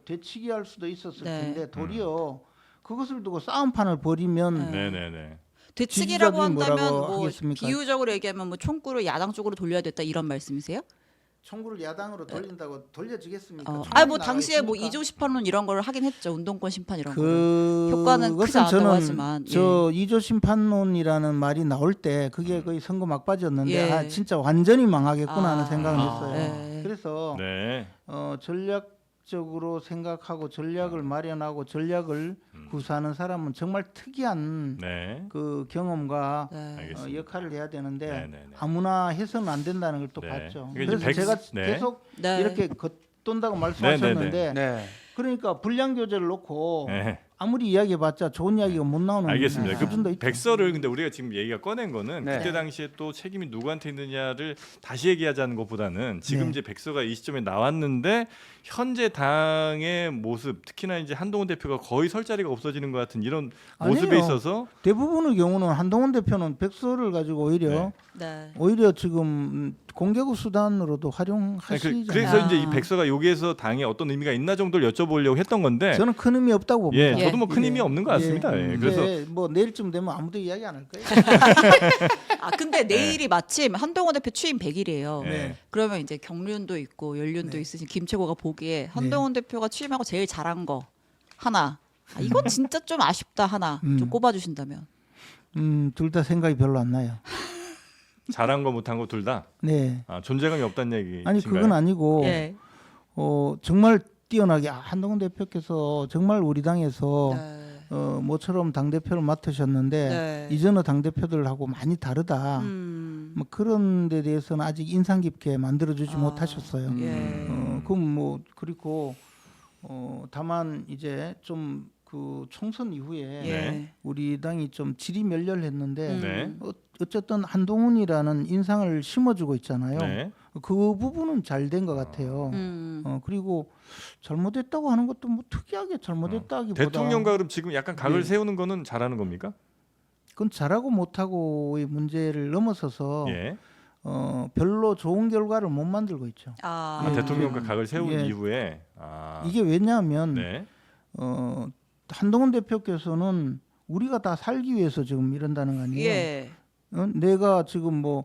되치기 할 수도 있었을 네. 텐데 도리어 그것을 두고 싸움판을 벌이면 네, 네, 네. 대치기라고 지지자들이 한다면 뭐라고 뭐 하겠습니까? 비유적으로 얘기하면 뭐 총구를 야당 쪽으로 돌려야 됐다 이런 말씀이세요? 총구를 야당으로 돌린다고 돌려지겠습니까? 뭐 당시에 뭐 이조 심판론 이런 걸 하긴 했죠. 운동권 심판 이런 거를. 그 효과는 크지 것은 않았다고 저는 하지만, 저 이조 심판론이라는 말이 나올 때 그게 거의 선거 막바지였는데 예. 아 진짜 완전히 망하겠구나 하는 생각을 아. 했어요. 네. 그래서 네. 전략적으로 생각하고 전략을 마련하고 전략을 구사하는 사람은 정말 특이한 네. 그 경험과 네. 알겠습니다. 역할을 해야 되는데 네, 네, 네. 아무나 해서는 안 된다는 걸 또 네. 봤죠. 이게 이제 그래서 백- 제가 네. 계속 네. 이렇게 겉돈다고 말씀하셨는데 네. 그러니까 분량 교제를 놓고 네. 아무리 이야기해봤자 좋은 이야기가 못 나오는 알겠습니다. 그 수준도 있죠. 백서를 근데 우리가 지금 얘기가 꺼낸 거는 네. 그때 당시에 또 책임이 누구한테 있느냐를 다시 얘기하자는 것보다는 지금 네. 이제 백서가 이 시점에 나왔는데 현재 당의 모습, 특히나 이제 한동훈 대표가 거의 설 자리가 없어지는 것 같은 이런 모습에 아니에요. 있어서 대부분의 경우는 한동훈 대표는 백서를 가지고 오히려 네. 오히려 지금 공개구 수단으로도 아니, 활용하시잖아요. 그래서 이제 이 백서가 여기에서 당에 어떤 의미가 있나 정도를 여쭤보려고 했던 건데 저는 큰 의미 없다고 예, 봅니다. 저도 뭐 큰 의미 없는 것 같습니다. 예, 그래서 뭐 내일쯤 되면 아무도 이야기 안 할 거예요. 아 근데 내일이 마침 한동훈 대표 취임 100일이에요. 네. 그러면 이제 경륜도 있고 연륜도 네. 있으신 김최고가 보기에 한동훈 대표가 취임하고 제일 잘한 거 하나. 아, 이건 진짜 좀 아쉽다 하나 좀 꼽아주신다면. 둘 다 생각이 별로 안 나요. 잘한 거 못한 거 둘 다 네. 존재감이 없다는 얘기. 아니 그건 아니고 예. 정말 뛰어나게 한동훈 대표께서 정말 우리 당에서 네. 모처럼 당 대표를 맡으셨는데 네. 이전의 당 대표들하고 많이 다르다. 뭐 그런 데 대해서는 아직 인상 깊게 만들어주지 못하셨어요. 예. 그럼 뭐 그리고 다만 이제 좀 그 총선 이후에 예. 우리 당이 좀 질이 멸렬했는데 네. 어쨌든 한동훈이라는 인상을 심어주고 있잖아요. 네. 그 부분은 잘 된 것 같아요. 그리고 잘못했다고 하는 것도 뭐 특이하게 잘못했다기보다 대통령과 그럼 지금 약간 각을 네. 세우는 거는 잘하는 겁니까? 그건 잘하고 못하고의 문제를 넘어서서 예. 별로 좋은 결과를 못 만들고 있죠. 아, 예. 대통령과 각을 세운 예. 이후에 이게 왜냐하면 네. 한동훈 대표께서는 우리가 다 살기 위해서 지금 이런다는 거 아니에요? 예. 내가 지금 뭐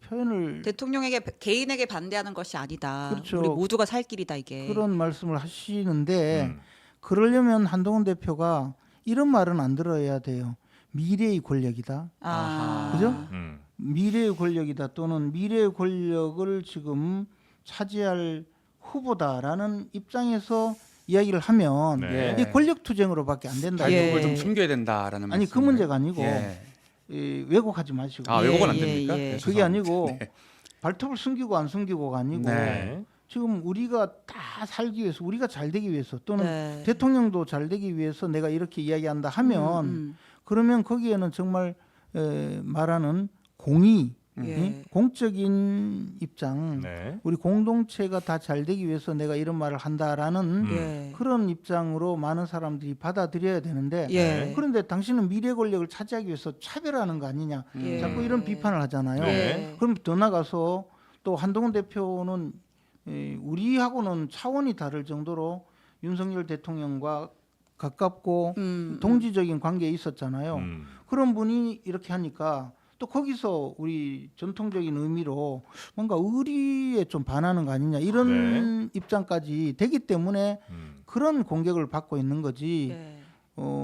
표현을 대통령에게 개인에게 반대하는 것이 아니다. 그렇죠. 우리 모두가 살 길이다 이게. 그런 말씀을 하시는데 음. 그러려면 한동훈 대표가 이런 말은 안 들어야 돼요. 미래의 권력이다. 아. 그죠? 음. 미래의 권력이다 또는 미래의 권력을 지금 차지할 후보다라는 입장에서 이야기를 하면 네. 이게 권력 투쟁으로밖에 안 된다. 예. 결국을 좀 숨겨야 된다라는 아니 그 말씀이네요. 문제가 아니고 예. 왜곡하지 마시고 아 왜곡은 안 예, 됩니까? 예. 네, 그게 죄송합니다. 아니고 네. 발톱을 숨기고 안 숨기고가 아니고 네. 지금 우리가 다 살기 위해서 우리가 잘 되기 위해서 또는 네. 대통령도 잘 되기 위해서 내가 이렇게 이야기한다 하면 그러면 거기에는 정말 말하는 공의, 예. 공적인 입장, 네. 우리 공동체가 다 잘 되기 위해서 내가 이런 말을 한다라는 예. 그런 입장으로 많은 사람들이 받아들여야 되는데 예. 그런데 당신은 미래 권력을 차지하기 위해서 차별하는 거 아니냐 예. 자꾸 이런 비판을 하잖아요. 네. 그럼 더 나가서 또 한동훈 대표는 우리하고는 차원이 다를 정도로 윤석열 대통령과 가깝고 동지적인 관계에 있었잖아요. 그런 분이 이렇게 하니까 또 거기서 우리 전통적인 의미로 뭔가 의리에 좀 반하는 거 아니냐 이런 입장까지 되기 때문에 그런 공격을 받고 있는 거지. 예.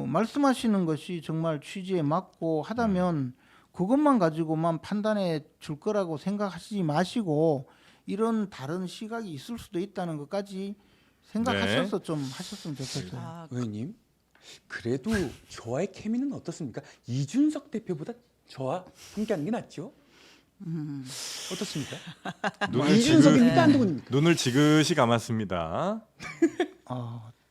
말씀하시는 것이 정말 취지에 맞고 하다면 그것만 가지고만 판단해 줄 거라고 생각하시지 마시고 이런 다른 시각이 있을 수도 있다는 것까지 생각하셔서 좀 하셨으면 좋겠어요. 아, 의원님 그래도 저와의 케미는 어떻습니까? 이준석 대표보다 저와 함께하는 게 낫죠? 어떻습니까? 눈을 이준석입니까? 네. 한동훈입니까? 눈을 지그시 감았습니다.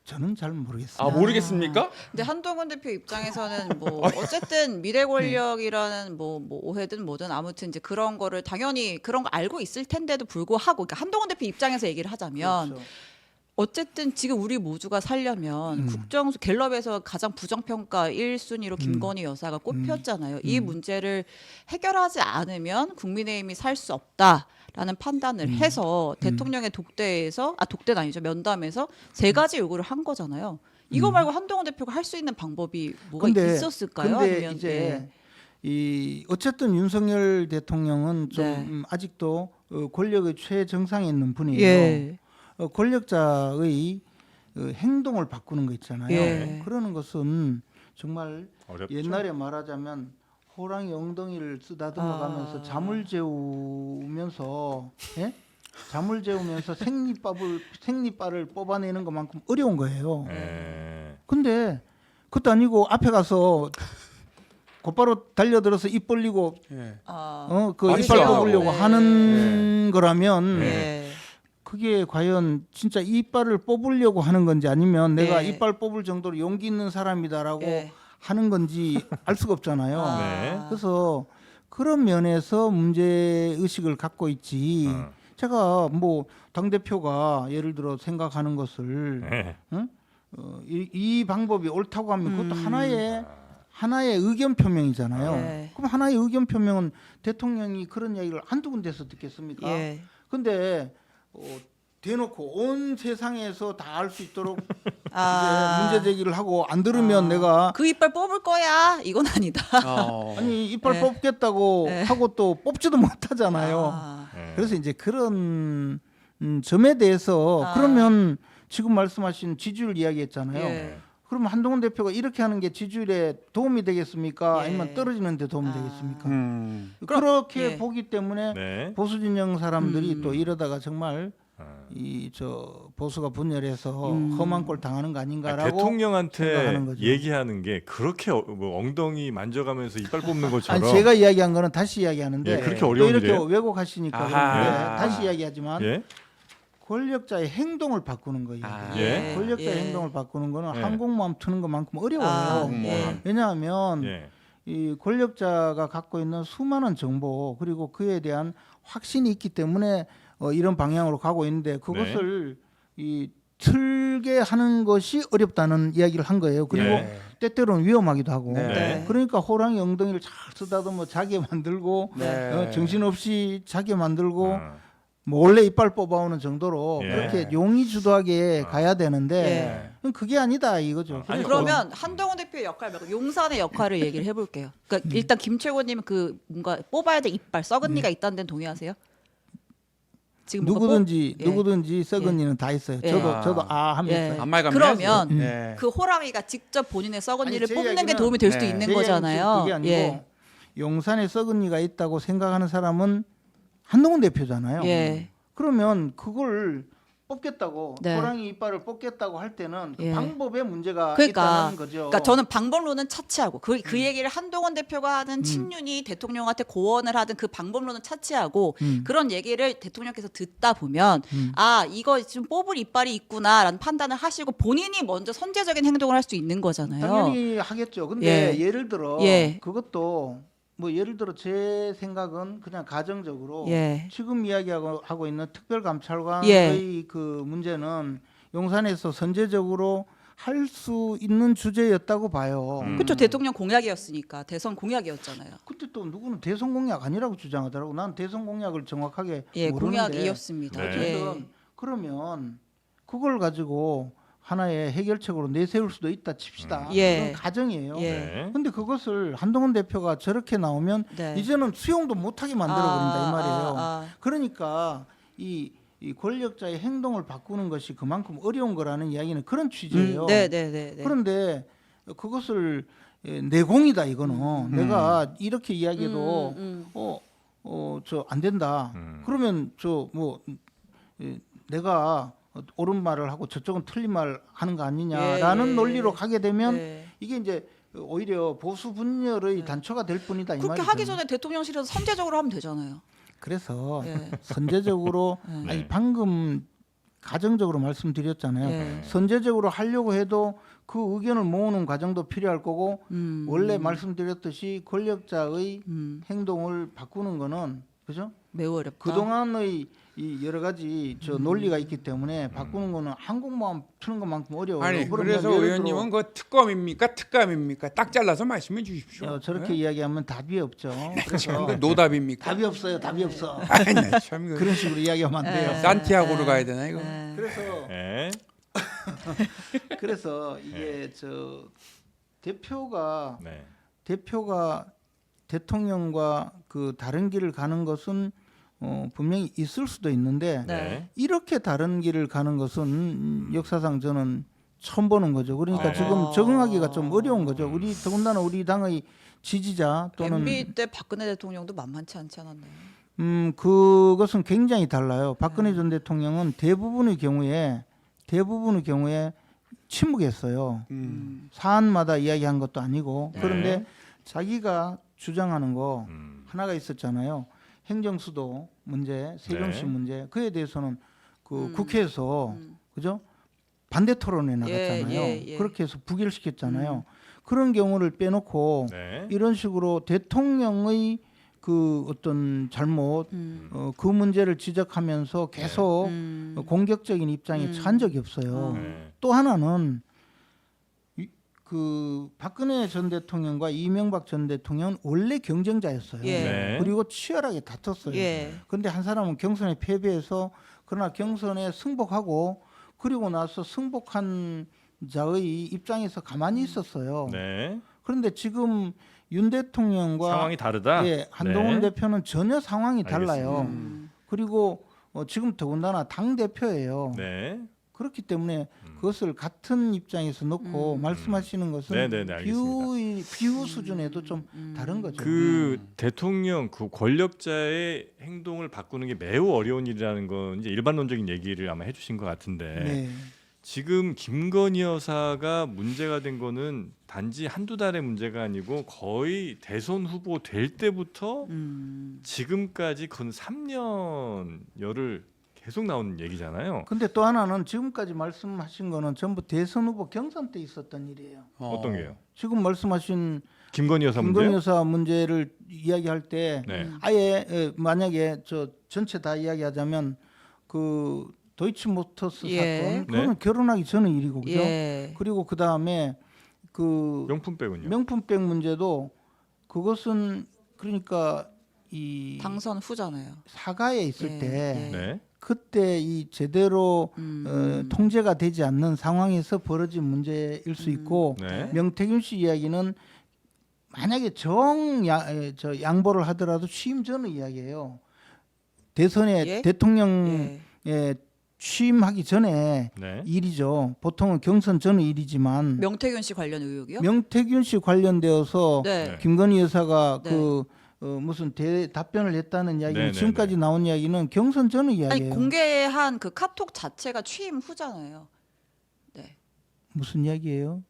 저는 잘 모르겠습니다. 아 모르겠습니까? 근데 한동훈 대표 입장에서는 뭐 어쨌든 미래 권력이라는 뭐 오해든 뭐든 아무튼 이제 그런 거를 당연히 그런 거 알고 있을 텐데도 불구하고 그러니까 한동훈 대표 입장에서 얘기를 하자면 그렇죠. 어쨌든 지금 우리 모두가 살려면 국정수 갤럽에서 가장 부정평가 1순위로 김건희 여사가 꼽혔잖아요. 이 문제를 해결하지 않으면 국민의힘이 살 수 없다라는 판단을 해서 대통령의 독대는 아니죠. 면담에서 세 가지 요구를 한 거잖아요. 이거 말고 한동훈 대표가 할 수 있는 방법이 뭐가 있었을까요? 근데 아니면 이제 어쨌든 윤석열 대통령은 좀 네. 아직도 권력의 최정상에 있는 분이에요. 예. 권력자의 행동을 바꾸는 거 있잖아요. 예. 그러는 것은 정말 어렵죠. 옛날에 말하자면 호랑이 엉덩이를 쓰다듬어 가면서 잠을 재우면서 잠을 재우면서 생리발을 뽑아내는 것만큼 어려운 거예요. 네. 근데 그것도 아니고 앞에 가서 곧바로 달려들어서 입 벌리고 예. 그 맞죠. 이빨 뽑으려고 네. 하는 거라면 네. 그게 과연 진짜 이빨을 뽑으려고 하는 건지 아니면 내가 네. 이빨 뽑을 정도로 용기 있는 사람이다라고 네. 하는 건지 알 수가 없잖아요. 네. 그래서 그런 면에서 문제 의식을 갖고 있지. 제가 뭐 당 대표가 예를 들어 생각하는 것을 네. 이 방법이 옳다고 하면 그것도 하나의 의견 표명이잖아요. 네. 그럼 하나의 의견 표명은 대통령이 그런 이야기를 한두 군데서 듣겠습니까? 예. 근데 대놓고 온 세상에서 다 알 수 있도록 아. 이제 문제 제기를 하고 안 들으면 내가 그 이빨 뽑을 거야. 이건 아니다. 아니 이빨 네. 뽑겠다고 네. 하고 또 뽑지도 못하잖아요. 아. 네. 그래서 이제 그런 점에 대해서 그러면 지금 말씀하신 지지율 이야기했잖아요. 예. 그러면 한동훈 대표가 이렇게 하는 게 지지율에 도움이 되겠습니까? 예. 아니면 떨어지는 데 도움이 되겠습니까? 그렇게 예. 보기 때문에 네. 보수 진영 사람들이 또 이러다가 정말 보수가 분열해서 험한 꼴 당하는 거 아닌가라고 대통령한테 생각하는 거죠. 얘기하는 게 그렇게 뭐 엉덩이 만져가면서 이빨 뽑는 것처럼 아니 제가 이야기한 거는 다시 이야기하는데 예, 그렇게 또 어려운 이렇게 일이에요? 왜곡하시니까 아하. 그러는데 다시 이야기하지만 예? 권력자의 행동을 바꾸는 거예요. 아, 예. 권력자의 예. 행동을 바꾸는 거는 예. 항공모함 트는 것만큼 어려워요. 아, 예. 왜냐하면 예. 이 권력자가 갖고 있는 수많은 정보 그리고 그에 대한 확신이 있기 때문에 이런 방향으로 가고 있는데 그것을 이 틀게 하는 것이 어렵다는 이야기를 한 거예요. 그리고 네. 때때로는 위험하기도 하고. 네. 네. 그러니까 호랑이 엉덩이를 잘 쓰다듬어 자게 만들고 네. 정신없이 자게 만들고 아. 몰래 이빨 뽑아오는 정도로 예. 그렇게 용의주도하게 가야 되는데 네. 그게 아니다 이거죠. 아니, 그러면 한동훈 대표의 역할 말고 용산의 역할을 얘기를 해볼게요. 그러니까 일단 김최곤님은 그 뭔가 뽑아야 될 이빨 썩은 니가 있다는 데는 동의하세요? 지금 뭔가 누구든지 썩은 예. 이는 다 있어요. 예. 저도 하면서 예. 안말감 그러면 네. 그 호랑이가 직접 본인의 썩은 아니, 니를 제 뽑는 게 이야기는- 도움이 될 수도 네. 있는 제 거잖아요. 이야기는 그게 아니고 예. 용산에 썩은 이가 있다고 생각하는 사람은 한동훈 대표잖아요. 예. 그러면 그걸 뽑겠다고 네. 호랑이 이빨을 뽑겠다고 할 때는 그 예. 방법에 문제가 그러니까, 있다는 거죠. 그러니까 저는 방법론은 차치하고 그 얘기를 한동훈 대표가 하는 친윤이 대통령한테 고언을 하든 그 방법론은 차치하고 그런 얘기를 대통령께서 듣다 보면 아 이거 지금 뽑을 이빨이 있구나라는 판단을 하시고 본인이 먼저 선제적인 행동을 할 수 있는 거잖아요. 당연히 하겠죠. 근데 예. 예를 들어 예. 그것도 뭐 예를 들어 제 생각은 그냥 가정적으로 예. 지금 이야기하고 있는 특별감찰관의 예. 그 문제는 용산에서 선제적으로 할 수 있는 주제였다고 봐요. 그렇죠. 대통령 공약이었으니까 대선 공약이었잖아요. 그때 또 누구는 대선 공약 아니라고 주장하더라고. 난 대선 공약을 정확하게 예, 모르는데 공약이었습니다. 네. 어쨌든 그러면 그걸 가지고 하나의 해결책으로 내세울 수도 있다 칩시다. 예. 그건 가정이에요. 예. 네. 근데 그것을 한동훈 대표가 저렇게 나오면 네. 이제는 수용도 못하게 만들어버린다 이 말이에요. 아. 그러니까 이 권력자의 행동을 바꾸는 것이 그만큼 어려운 거라는 이야기는 그런 취지예요. 네. 그런데 그것을 내공이다 이거는 내가 이렇게 이야기해도 저 안 된다. 그러면 저 뭐 내가 옳은 말을 하고 저쪽은 틀린 말 하는 거 아니냐라는 예. 논리로 가게 되면 네. 이게 이제 오히려 보수 분열의 단초가 될 뿐이다 이 그렇게 말이죠. 하기 전에 대통령실에서 선제적으로 하면 되잖아요. 그래서 예. 선제적으로 네. 아니 방금 가정적으로 말씀드렸잖아요. 예. 선제적으로 하려고 해도 그 의견을 모으는 과정도 필요할 거고 원래 말씀드렸듯이 권력자의 행동을 바꾸는 거는 그죠? 매우 어렵다. 그동안의 이 여러 가지 저 논리가 있기 때문에 바꾸는 거는 한국만 트는 것만큼 어려워요. 아니 그러면 그래서 예를 들어 의원님은 그 특검입니까 특감입니까 딱 잘라서 말씀해 주십시오. 저렇게 이야기하면 답이 없죠. 참, 그래서 그 노답입니까? 답이 없어요. 답이 없어. 아니 참 그 그런 식으로 이야기하면 안 돼요. 산티아고로 가야 되나 이거? 네. 그래서 네. 그래서 이게 저 대표가 네. 대통령과 그 다른 길을 가는 것은 분명히 있을 수도 있는데 네. 이렇게 다른 길을 가는 것은 역사상 저는 처음 보는 거죠. 그러니까 아. 지금 적응하기가 좀 어려운 거죠. 우리 더군다나 우리 당의 지지자 또는 MB 때 박근혜 대통령도 만만치 않지 않았나요? 그것은 굉장히 달라요. 박근혜 전 대통령은 대부분의 경우에 침묵했어요. 사안마다 이야기한 것도 아니고 네. 그런데 자기가 주장하는 거 음. 하나가 있었잖아요. 행정수도 문제, 세종시 네. 문제 그에 대해서는 그 국회에서 그죠? 반대 토론에 나갔잖아요. 예. 그렇게 해서 부결시켰잖아요. 그런 경우를 빼놓고 네. 이런 식으로 대통령의 그 어떤 잘못 그 문제를 지적하면서 계속 공격적인 입장에 처한 적이 없어요. 네. 또 하나는 그 박근혜 전 대통령과 이명박 전 대통령은 원래 경쟁자였어요. 예. 네. 그리고 치열하게 다퉜어요. 예. 그런데 한 사람은 경선에 패배해서 그러나 경선에 승복하고 그리고 나서 승복한 자의 입장에서 가만히 있었어요. 네. 그런데 지금 윤 대통령과 상황이 다르다. 예, 한동훈 네. 대표는 전혀 상황이 달라요. 알겠습니다. 그리고 지금 더군다나 당 대표예요. 네. 그렇기 때문에 그것을 같은 입장에서 놓고 말씀하시는 것은 네네네, 알겠습니다. 비유 수준에도 좀 다른 거죠. 그 대통령 그 권력자의 행동을 바꾸는 게 매우 어려운 일이라는 건 이제 일반론적인 얘기를 아마 해주신 것 같은데 네. 지금 김건희 여사가 문제가 된 거는 단지 한두 달의 문제가 아니고 거의 대선 후보 될 때부터 지금까지 건 3년여를 계속 나오는 얘기잖아요. 근데 또 하나는 지금까지 말씀하신 거는 전부 대선 후보 경선 때 있었던 일이에요. 어떤 게요? 지금 말씀하신 김건희 여사 김건희 문제요? 여사 문제를 이야기할 때 네. 아예 만약에 저 전체 다 이야기하자면 그 도이치모터스 예. 사건 그거는 결혼하기 전의 일이고 그죠? 예. 그리고 그 다음에 그 명품백은요? 명품백 문제도 그것은 그러니까 이 당선 후잖아요. 사가에 있을 예, 때 예. 네. 그때 이 제대로 음. 통제가 되지 않는 상황에서 벌어진 문제일 수 있고 네. 명태균 씨 이야기는 만약에 양보를 하더라도 취임 전의 이야기예요. 대선에 예? 대통령 예. 취임하기 전에 네. 일이죠. 보통은 경선 전의 일이지만 명태균 씨 관련 의혹이요? 명태균 씨 관련되어서 네. 김건희 여사가 네. 무슨 답변을 했다는 이야기는 네, 지금까지 나온 이야기는 경선 전의 아니 이야기예요. 공개한 그 카톡 자체가 취임 후잖아요. 네. 무슨 이야기예요?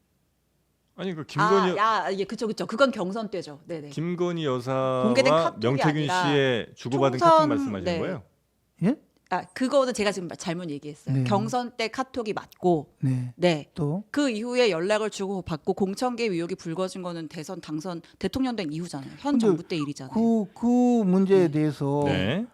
아니 그 김건희 예, 그쵸. 그건 경선 때죠. 네네. 김건희 공개된 여사와 카톡이 명태균 아니라 씨의 주고받은 총선- 카톡 말씀하시는 네. 거예요? 예? 그거는 제가 지금 잘못 얘기했어요. 네. 경선 때 카톡이 맞고, 네. 네. 또 그 이후에 연락을 주고 받고 공천계 의혹이 불거진 거는 대선 당선 대통령 된 이후잖아요. 현 근데 정부 때 일이잖아요. 그 문제에 네. 대해서 네.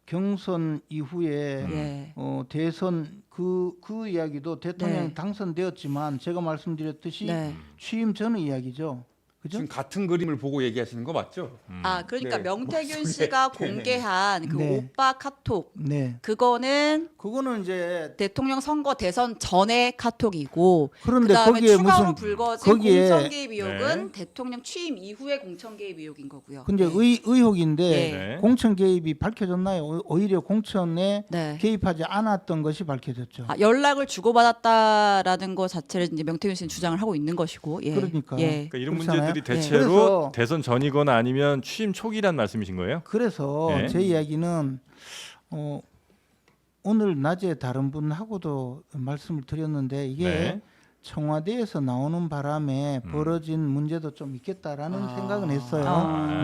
경선 이후에 예. 대선 그 이야기도 대통령 네. 당선되었지만 제가 말씀드렸듯이 네. 취임 전의 이야기죠. 그죠? 지금 같은 그림을 보고 얘기하시는 거 맞죠? 그러니까 네. 명태균 목소리에- 씨가 네. 공개한 그 네. 오빠 카톡 네. 그거는 그거는 이제 대통령 선거 대선 전의 카톡이고 그런데 그다음에 거기에 추가로 무슨 불거진 거기에- 공천 개입 의혹은 네. 대통령 취임 이후의 공천 개입 의혹인 거고요. 근데 네. 의혹인데 네. 공천 개입이 밝혀졌나요? 오히려 공천에 네. 개입하지 않았던 것이 밝혀졌죠. 연락을 주고받았다라는 것 자체를 이제 명태균 씨는 주장을 하고 있는 것이고, 예. 그러니까. 예. 그러니까 이런 그렇잖아요. 문제들이 네. 대체로 그래서- 대선 전이거나 아니면 취임 초기란 말씀이신 거예요? 그래서 네. 제 이야기는 오늘 낮에 다른 분하고도 말씀을 드렸는데 이게 네. 청와대에서 나오는 바람에 벌어진 문제도 좀 있겠다라는 생각은 했어요.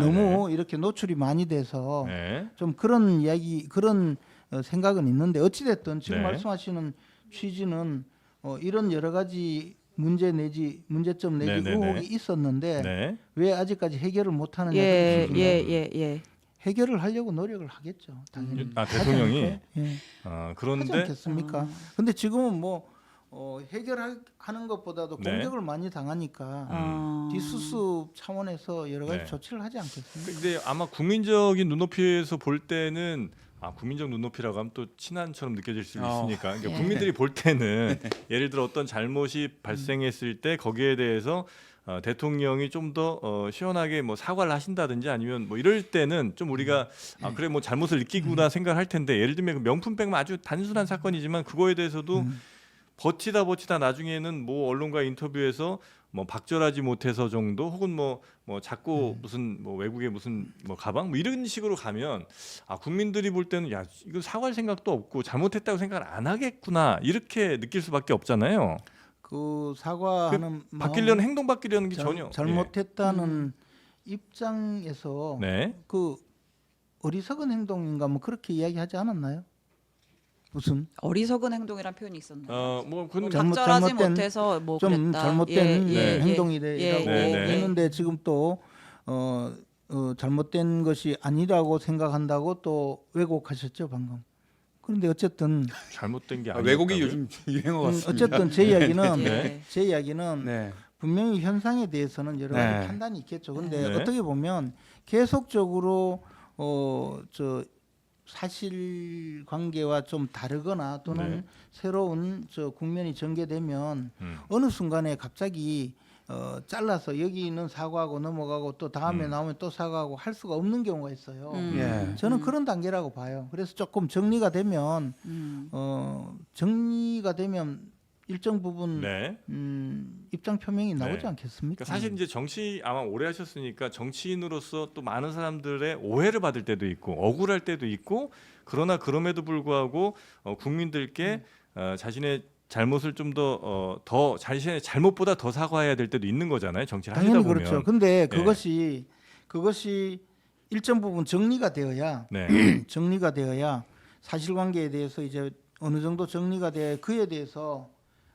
너무 이렇게 노출이 많이 돼서 네. 좀 그런 이야기 그런 생각은 있는데 어찌됐든 지금 네. 말씀하시는 취지는 이런 여러 가지 문제점 내지 네, 네, 의혹이 네. 있었는데 네. 왜 아직까지 해결을 못하느냐 예, 그런 취지인데 예. 해결을 하려고 노력을 하겠죠. 당연히. 아, 대통령이? 하지 않을까요? 예. 하지 그런데 않겠습니까? 근데 지금은 뭐 해결하는 것보다도 네. 공격을 많이 당하니까 뒷수습 차원에서 여러 가지 네. 조치를 하지 않겠습니까? 근데 아마 국민적인 눈높이에서 볼 때는 국민적 눈높이라고 하면 또 친한처럼 느껴질 수 있으니까 그러니까 예. 국민들이 볼 때는 예를 들어 어떤 잘못이 발생했을 때 거기에 대해서 대통령이 좀 더 시원하게 뭐 사과를 하신다든지 아니면 뭐 이럴 때는 좀 우리가 그래 뭐 잘못을 느끼구나 생각할 텐데 예를 들면 그 명품백만 아주 단순한 사건이지만 그거에 대해서도 버티다 나중에는 뭐 언론과 인터뷰에서 뭐 박절하지 못해서 정도 혹은 뭐 자꾸 무슨 뭐 외국의 무슨 뭐 가방 뭐 이런 식으로 가면 국민들이 볼 때는 야 이거 사과할 생각도 없고 잘못했다고 생각을 안 하겠구나 이렇게 느낄 수밖에 없잖아요. 그 사과하는 바뀌려는 행동 바뀌려는 게 전혀 잘못했다는 입장에서 네. 그 어리석은 행동인가 뭐 그렇게 이야기하지 않았나요? 무슨 어리석은 행동이란 표현이 있었나요? 뭐 그건 적절하지 잘못된- 못해서 뭐 좀 그랬다. 잘못된 행동이라고 예. 했는데 지금 또 잘못된 것이 아니라고 생각한다고 또 왜곡하셨죠 방금. 그런데 어쨌든 잘못된 게 아니에요. 왜곡이 요즘 유행어 같습니다. 어쨌든 제 이야기는 네. 제 이야기는 네. 분명히 현상에 대해서는 여러 가지 네. 판단이 있겠죠. 근데 네. 어떻게 보면 계속적으로 사실 관계와 좀 다르거나 또는 네. 새로운 국면이 전개되면 어느 순간에 갑자기 잘라서 여기는 사과하고 넘어가고 또 다음에 나오면 또 사과하고 할 수가 없는 경우가 있어요. 예. 저는 그런 단계라고 봐요. 그래서 조금 정리가 되면 일정 부분 네. 입장 표명이 나오지 네. 않겠습니까? 그러니까 사실 이제 정치 아마 오래 하셨으니까 정치인으로서 또 많은 사람들의 오해를 받을 때도 있고 억울할 때도 있고 그러나 그럼에도 불구하고 국민들께 자신의 잘못을 좀 더 자신의 잘못보다 더 사과해야 될 때도 있는 거잖아요. 정치를 하시다 당연히 보면. 그렇죠. 근데 예. 그것이 일정 부분 정리가 되어야 네. 정리가 되어야 사실관계에 대해서 이제 어느 정도 정리가 돼야 그에 대해서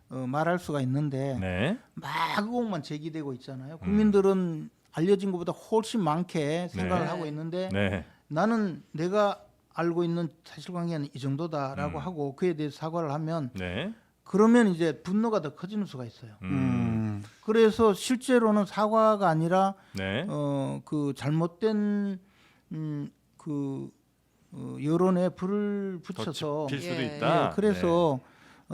말할 수가 있는데 네. 막 의혹만 제기되고 있잖아요. 국민들은 알려진 것보다 훨씬 많게 생각을 네. 하고 있는데 네. 나는 내가 알고 있는 사실관계는 이 정도다라고 하고 그에 대해서 사과를 하면 네. 그러면 이제 분노가 더 커지는 수가 있어요. 그래서 실제로는 사과가 아니라 네. 그 잘못된 여론에 불을 붙여서 필 수도 예. 있다. 그래서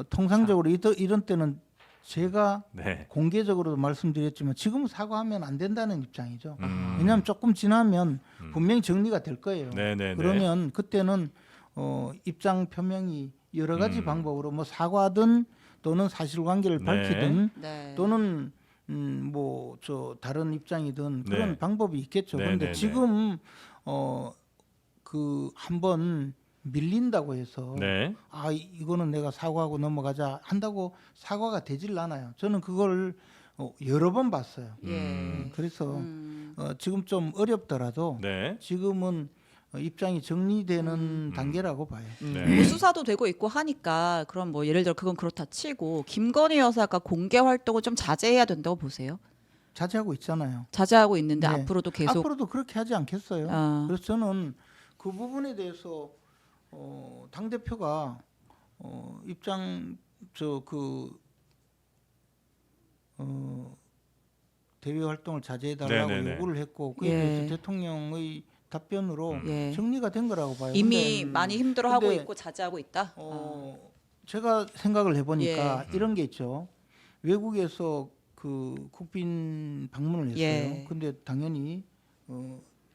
통상적으로 이런 때는 제가 네. 공개적으로도 말씀드렸지만 지금은 사과하면 안 된다는 입장이죠. 음. 왜냐하면 조금 지나면 분명히 정리가 될 거예요. 네네네. 그러면 그때는 입장 표명이 여러 가지 방법으로 뭐 사과든 또는 사실관계를 네. 밝히든 네. 또는 뭐 저 다른 입장이든 그런 네. 방법이 있겠죠. 네, 그런데 네, 네. 지금 그 한번 밀린다고 해서 네. 이거는 내가 사과하고 넘어가자 한다고 사과가 되질 않아요. 저는 그걸 여러 번 봤어요. 예. 그래서 음. 지금 좀 어렵더라도 네. 지금은 입장이 정리되는 단계라고 봐요. 네. 뭐 수사도 되고 있고 하니까 그럼 뭐 예를 들어 그건 그렇다 치고 김건희 여사가 공개 활동을 좀 자제해야 된다고 보세요. 자제하고 있잖아요. 자제하고 있는데 네. 앞으로도 계속 앞으로도 그렇게 하지 않겠어요. 아. 그래서 저는 그 부분에 대해서 당 대표가 입장 대외 활동을 자제해달라고 네네네. 요구를 했고 그에 예. 대해서 대통령의 답변으로 예. 정리가 된 거라고 봐요. 이미 근데, 많이 힘들어하고 근데, 있고 자제하고 있다. 제가 생각을 해보니까 예. 이런 게 있죠. 외국에서 그 국빈 방문을 했어요. 예. 근데 당연히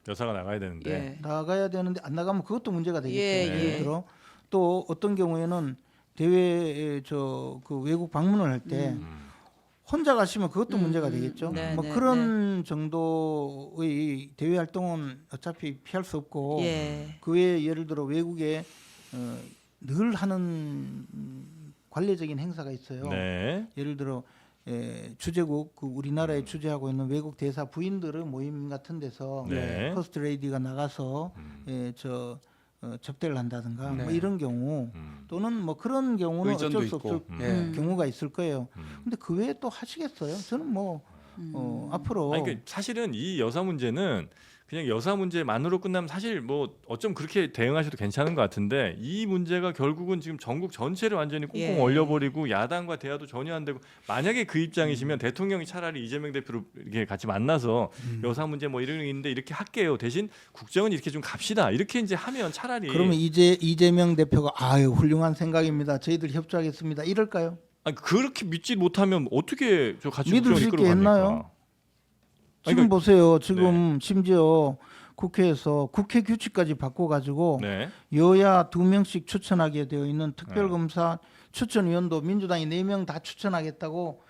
여사가 나가야 되는데. 예. 나가야 되는데 안 나가면 그것도 문제가 되겠죠. 예, 예를 예. 들어 또 어떤 경우에는 대외에 그 외국 방문을 할 때 혼자 가시면 그것도 문제가 되겠죠. 네, 뭐 네, 그런 정도의 대외 활동은 어차피 피할 수 없고 예. 그 외에 예를 들어 외국에 늘 하는 관례적인 행사가 있어요. 네. 예를 들어 주재국 그 우리나라에 주재하고 있는 외국 대사 부인들의 모임 같은 데서 네. 퍼스트 레이디가 나가서 접대를 한다든가 뭐 네. 이런 경우 또는 뭐 그런 경우는 의전도 어쩔 수 있고. 없을 예. 경우가 있을 거예요. 근데 그 외에 또 하시겠어요? 저는 뭐 앞으로 아니, 그러니까 사실은 이 여사 문제는 그냥 여사 문제만으로 끝나면 사실 뭐 어쩜 그렇게 대응하셔도 괜찮은 것 같은데 이 문제가 결국은 지금 전국 전체를 완전히 꽁꽁 예. 얼려버리고 야당과 대화도 전혀 안 되고 만약에 그 입장이시면 대통령이 차라리 이재명 대표를 이렇게 같이 만나서 여사 문제 뭐 이런 게 있는데 이렇게 할게요. 대신 국정은 이렇게 좀 갑시다. 이렇게 이제 하면 차라리 그러면 이재명 대표가 아유 훌륭한 생각입니다. 저희들 협조하겠습니다. 이럴까요? 아니, 그렇게 믿지 못하면 어떻게 저 같이 믿을 국정을 수 있게 이끌어 갑니까? 했나요? 지금 그러니까- 보세요. 지금 심지어 국회에서 국회 규칙까지 바꿔가지고 네. 여야 2명씩 추천하게 되어 있는 특별검사 추천위원도 민주당이 4명 다 추천하겠다고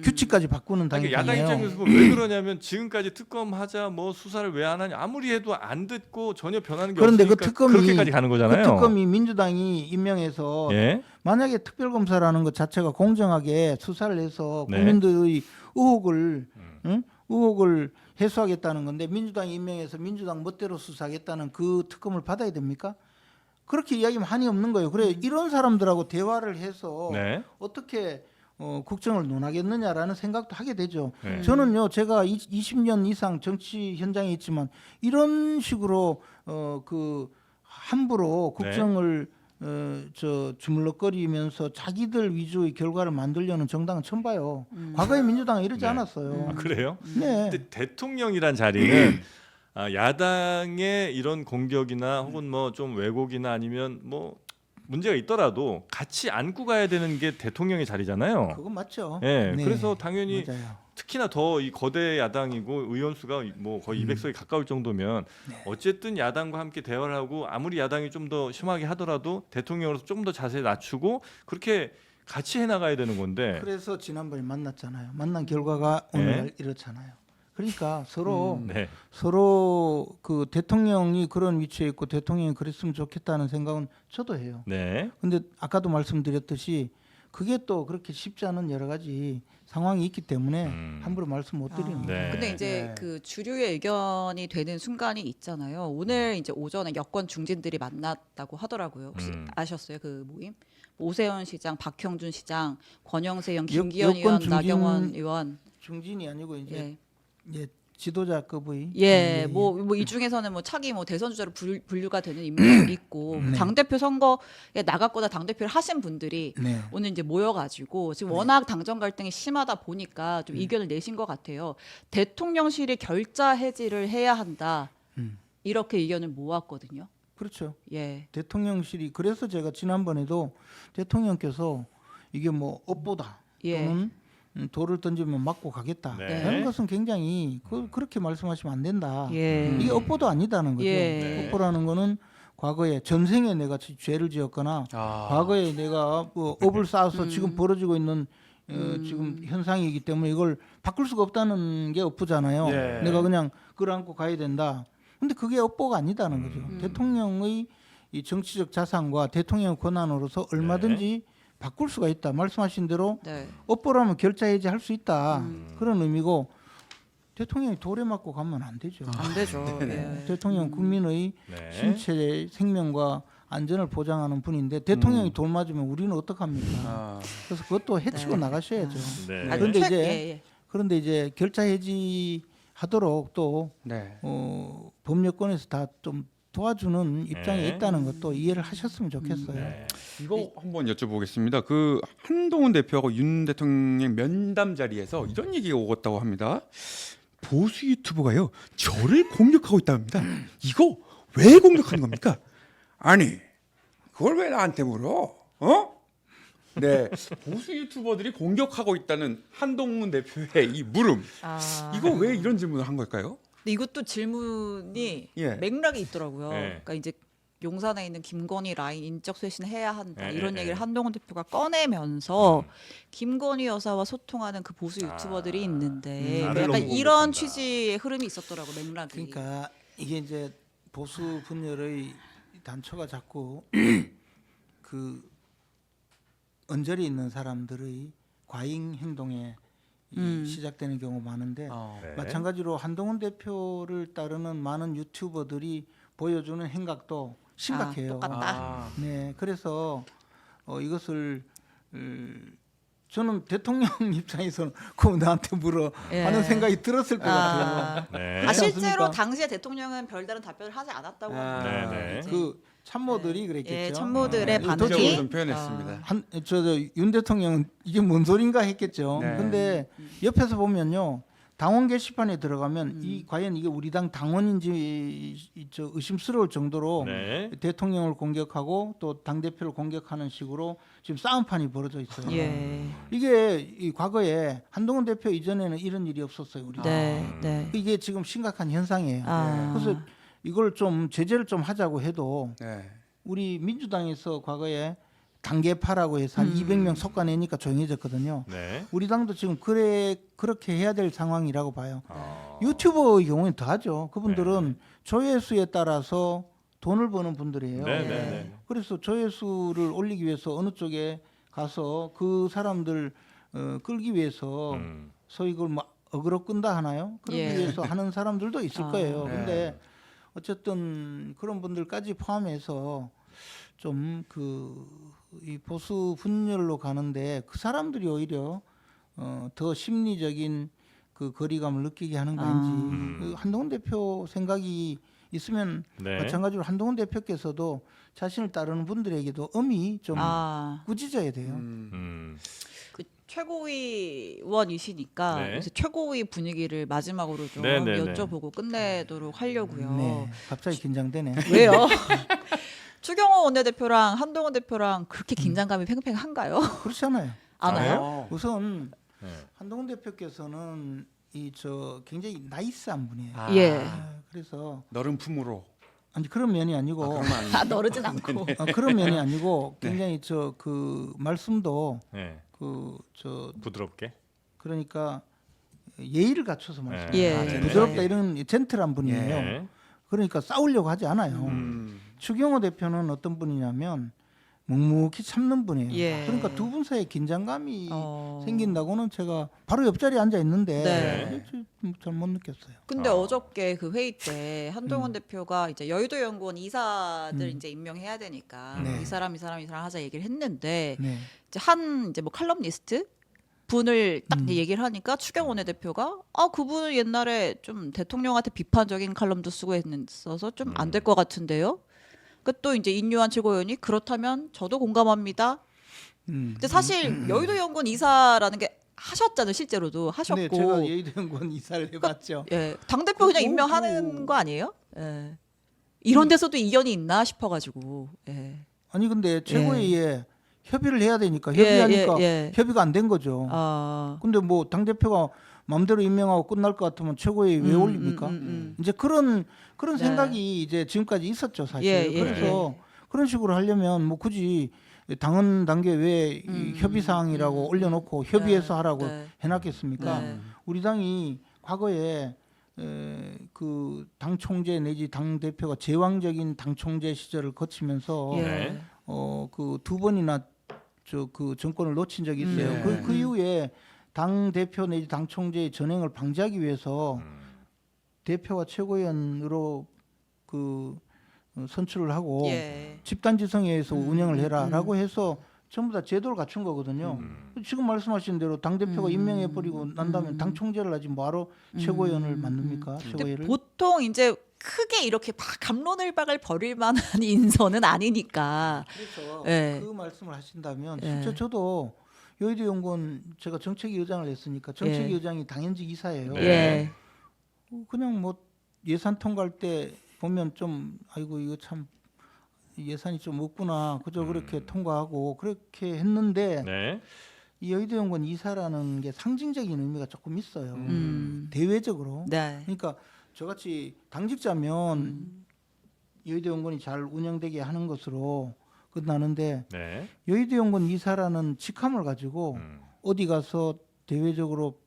규칙까지 바꾸는 아니, 당이에요. 그러니까 야당 입장에서 보면 왜 그러냐면 지금까지 특검하자 뭐 수사를 왜 안 하냐 아무리 해도 안 듣고 전혀 변하는 게 그런데 그 없으니까 특검이 그렇게까지 가는 거잖아요. 그 특검이 민주당이 임명해서 예. 만약에 특별검사라는 것 자체가 공정하게 수사를 해서 네. 국민들의 의혹을 해소하겠다는 건데 민주당이 임명해서 민주당 멋대로 수사하겠다는 그 특검을 받아야 됩니까? 그렇게 이야기하면 한이 없는 거예요. 그래 이런 사람들하고 대화를 해서 네. 어떻게 국정을 논하겠느냐라는 생각도 하게 되죠. 네. 저는요, 제가 20년 이상 정치 현장에 있지만 이런 식으로 그 함부로 네. 국정을 주물럭거리면서 자기들 위주의 결과를 만들려는 정당은 처음 봐요. 과거에 민주당은 이러지 네. 않았어요. 아, 그래요? 네. 근데 대통령이란 자리는 야당의 이런 공격이나 혹은 뭐 좀 왜곡이나 아니면 뭐 문제가 있더라도 같이 안고 가야 되는 게 대통령의 자리잖아요. 그건 맞죠. 예, 네. 그래서 당연히 맞아요. 특히나 더 이 거대 야당이고 의원 수가 뭐 거의 200석에 가까울 정도면 어쨌든 야당과 함께 대화를 하고 아무리 야당이 좀 더 심하게 하더라도 대통령으로서 좀 더 자세 낮추고 그렇게 같이 해나가야 되는 건데. 그래서 지난번에 만났잖아요. 만난 결과가 오늘 네. 이렇잖아요. 그러니까 서로 네. 서로 그 대통령이 그런 위치에 있고 대통령이 그랬으면 좋겠다는 생각은 저도 해요. 네. 근데 아까도 말씀드렸듯이 그게 또 그렇게 쉽지 않은 여러 가지 상황이 있기 때문에 함부로 말씀 못 드리는 거예요. 네. 근데 이제 네. 그 주류의 의견이 되는 순간이 있잖아요. 오늘 이제 오전에 여권 중진들이 만났다고 하더라고요. 혹시 아셨어요? 그 모임? 오세훈 시장, 박형준 시장, 권영세 의원, 김기현 여권 의원, 중진- 나경원 의원. 중진이 아니고 이제 예. 지도자급의 예, 뭐 이 중에서는 뭐 차기 뭐 대선 주자로 분류가 되는 인물도 있고 네. 당 대표 선거에 나갔거나 당 대표를 하신 분들이 네. 오늘 이제 모여가지고 지금 워낙 당정 갈등이 심하다 보니까 좀 의견을 내신 것 같아요. 대통령실이 결자 해지를 해야 한다. 이렇게 의견을 모았거든요. 그렇죠. 예, 대통령실이 그래서 제가 지난번에도 대통령께서 이게 뭐 업보다 예. 또는 돌을 던지면 맞고 가겠다 네. 하는 것은 굉장히 그렇게 말씀하시면 안 된다. 예. 이게 업보도 아니다는 거죠. 예. 업보라는 거는 과거에 전생에 내가 죄를 지었거나 과거에 내가 뭐 업을 쌓아서 지금 벌어지고 있는 지금 현상이기 때문에 이걸 바꿀 수가 없다는 게 업보잖아요. 예. 내가 그냥 끌어안고 가야 된다. 근데 그게 업보가 아니다는 거죠. 대통령의 이 정치적 자산과 대통령 권한으로서 얼마든지 바꿀 수가 있다. 말씀하신 대로 네. 업보라면 결자 해지할 수 있다. 그런 의미고 대통령이 돌에 맞고 가면 안 되죠. 안 되죠. 예. 대통령 국민의 네. 신체 생명과 안전을 보장하는 분인데 대통령이 돌 맞으면 우리는 어떡합니까? 아, 그래서 그것도 해치고 네. 나가셔야죠. 네. 아주 그런데 이제 예. 그런데 이제 결자 해지하도록 또 네. 법률권에서 다 좀 도와주는 입장에 네. 있다는 것도 이해를 하셨으면 좋겠어요. 네. 이거 한번 여쭤보겠습니다. 그 한동훈 대표하고 윤 대통령 면담 자리에서 이런 얘기가 오갔다고 합니다. 보수 유튜버가요 저를 공격하고 있답니다. 이거 왜 공격하는 겁니까? 아니 그걸 왜 나한테 물어? 어? 네, 보수 유튜버들이 공격하고 있다는 한동훈 대표의 이 물음. 아. 이거 왜 이런 질문을 한 걸까요? 근데 이것도 질문이 예. 맥락이 있더라고요. 네. 그러니까 이제 용산에 있는 김건희 라인 인적 쇄신 해야 한다 네, 이런 네, 얘기를 네. 한동훈 대표가 꺼내면서 김건희 여사와 소통하는 그 보수 아. 유튜버들이 있는데 나를 약간 너무 이런 공격한다. 취지의 흐름이 있었더라고 맥락이. 그러니까 이게 이제 보수 분열의 단초가 자꾸 그 언저리 있는 사람들의 과잉 행동에 시작되는 경우가 많은데 네. 마찬가지로 한동훈 대표를 따르는 많은 유튜버들이 보여주는 행각도 심각해요. 똑같다. 네, 그래서 이것을 저는 대통령 입장에서는 그거 나한테 물어 예. 하는 생각이 들었을 것 같아요. 아, 네. 아, 실제로 않습니까? 당시에 대통령은 별다른 답변을 하지 않았다고 아, 합니다. 네, 네. 이제. 그 참모들이 그랬겠죠. 예, 참모들의 아, 반응이 적으로 좀 표현했습니다. 윤 대통령은 이게 뭔 소린가 했겠죠. 네. 근데 옆에서 보면요. 당원 게시판에 들어가면 과연 이게 우리 당 당원인지 의심스러울 정도로 네. 대통령을 공격하고 또 당 대표를 공격하는 식으로 지금 싸움판이 벌어져 있어요. 예. 이게 이 과거에 한동훈 대표 이전에는 이런 일이 없었어요. 우리 당. 네, 네. 이게 지금 심각한 현상이에요. 아. 그래서 이걸 좀 제재를 좀 하자고 해도 네. 우리 민주당에서 과거에 단계파라고 해서 한 200명 솎아내니까 조용해졌거든요. 네. 우리 당도 지금 그렇게 해야 될 상황이라고 봐요. 아. 유튜버의 경우는 더하죠. 그분들은 네. 조회수에 따라서 돈을 버는 분들이에요. 네, 네, 네. 그래서 조회수를 올리기 위해서 어느 쪽에 가서 그 사람들 끌기 위해서 소위 그걸 뭐 어그로 끈다 하나요? 그러기 예. 위해서 하는 사람들도 있을 아. 거예요. 네. 근데 어쨌든 그런 분들까지 포함해서 좀 이 보수 분열로 가는데 그 사람들이 오히려 더 심리적인 그 거리감을 느끼게 하는 거 아닌지 그 한동훈 대표 생각이 있으면 네. 마찬가지로 한동훈 대표께서도 자신을 따르는 분들에게도 엄히 좀 아. 꾸짖어야 돼요. 그 최고위원이시니까 네. 그래서 최고위 분위기를 마지막으로 좀 네, 네, 네. 여쭤보고 끝내도록 하려고요. 네, 갑자기 긴장되네. 왜요? 추경호 원내대표랑 한동훈 대표랑 그렇게 긴장감이 팽팽한가요? 그렇잖아요. 않아요? 우선 네. 한동훈 대표께서는 굉장히 나이스한 분이에요. 예. 그래서 너른 품으로. 아니 그런 면이 아니고 그러면 안 아, 너르진 않고. 그런 면이 아니고 굉장히 그 말씀도 네. 부드럽게. 그러니까 예의를 갖춰서 말씀해요. 예. 아, 네. 부드럽다 이런 젠틀한 분이에요. 네. 그러니까 싸우려고 하지 않아요. 음. 추경호 대표는 어떤 분이냐면 묵묵히 참는 분이에요. 예. 그러니까 두 분 사이에 긴장감이 어. 생긴다고는 제가 바로 옆자리에 앉아 있는데 네. 잘 못 느꼈어요. 근데 아. 어저께 그 회의 때 한동훈 대표가 이제 여의도 연구원 이사들 이제 임명해야 되니까 네. 이 사람 하자 얘기를 했는데 네. 이제 뭐 칼럼니스트 분을 딱 이제 얘기를 하니까 추경 원내대표가 그분은 옛날에 좀 대통령한테 비판적인 칼럼도 쓰고 했어서 좀 안 될 것 같은데요. 그 또 이제 인류한 최고위원이 그렇다면 저도 공감합니다. 근데 사실 여의도 연구원 이사라는 게 하셨잖아요. 실제로도 하셨고. 네, 제가 여의도연구원 이사를 해봤죠. 예, 당 대표 그냥 임명하는 거 아니에요? 예. 이런 데서도 이견이 있나 싶어가지고. 예. 아니 근데 최고위에 협의를 해야 되니까 예, 협의하니까 예. 협의가 안 된 거죠. 근데 뭐 당 대표가 마음대로 임명하고 끝날 것 같으면 최고위에 왜 올립니까? 이제 그런 네. 생각이 이제 지금까지 있었죠, 사실. 예, 그래서 그런 식으로 하려면 뭐 굳이 당헌 단계 왜 이 협의 사항이라고 올려놓고 협의해서 하라고 네. 해놨겠습니까? 네. 우리 당이 과거에 그 당 총재 내지 당 대표가 제왕적인 당 총재 시절을 거치면서 예. 네. 그 두 번이나 그 정권을 놓친 적이 있어요. 네. 그 이후에 당 대표 내지 당 총재의 전행을 방지하기 위해서 대표와 최고위원으로 그 선출을 하고 예. 집단지성에 의해서 운영을 해라라고 해서 전부 다 제도를 갖춘 거거든요. 지금 말씀하신 대로 당 대표가 임명해 버리고 난 다음에 당 총재를 하지 뭐하러 최고위원을 만듭니까? 근데 최고위를? 보통 이제 크게 이렇게 막 갑론을박을 벌일 만한 인선은 아니니까. 그래서 예. 그 말씀을 하신다면 예. 실제 저도 여의도 연구원 제가 정책위 의장을 했으니까 정책위 예. 의장이 당연직 이사예요. 네. 예. 그냥 뭐 예산 통과할 때 보면 좀 아이고 이거 참 예산이 좀 없구나 그저 그렇게 통과하고 그렇게 했는데 네. 이 여의도 연구원 이사라는 게 상징적인 의미가 조금 있어요. 대외적으로. 네. 그러니까 저같이 당직자면 여의도 연구원이 잘 운영되게 하는 것으로 끝나는데 네. 여의도 연구원 이사라는 직함을 가지고 어디 가서 대외적으로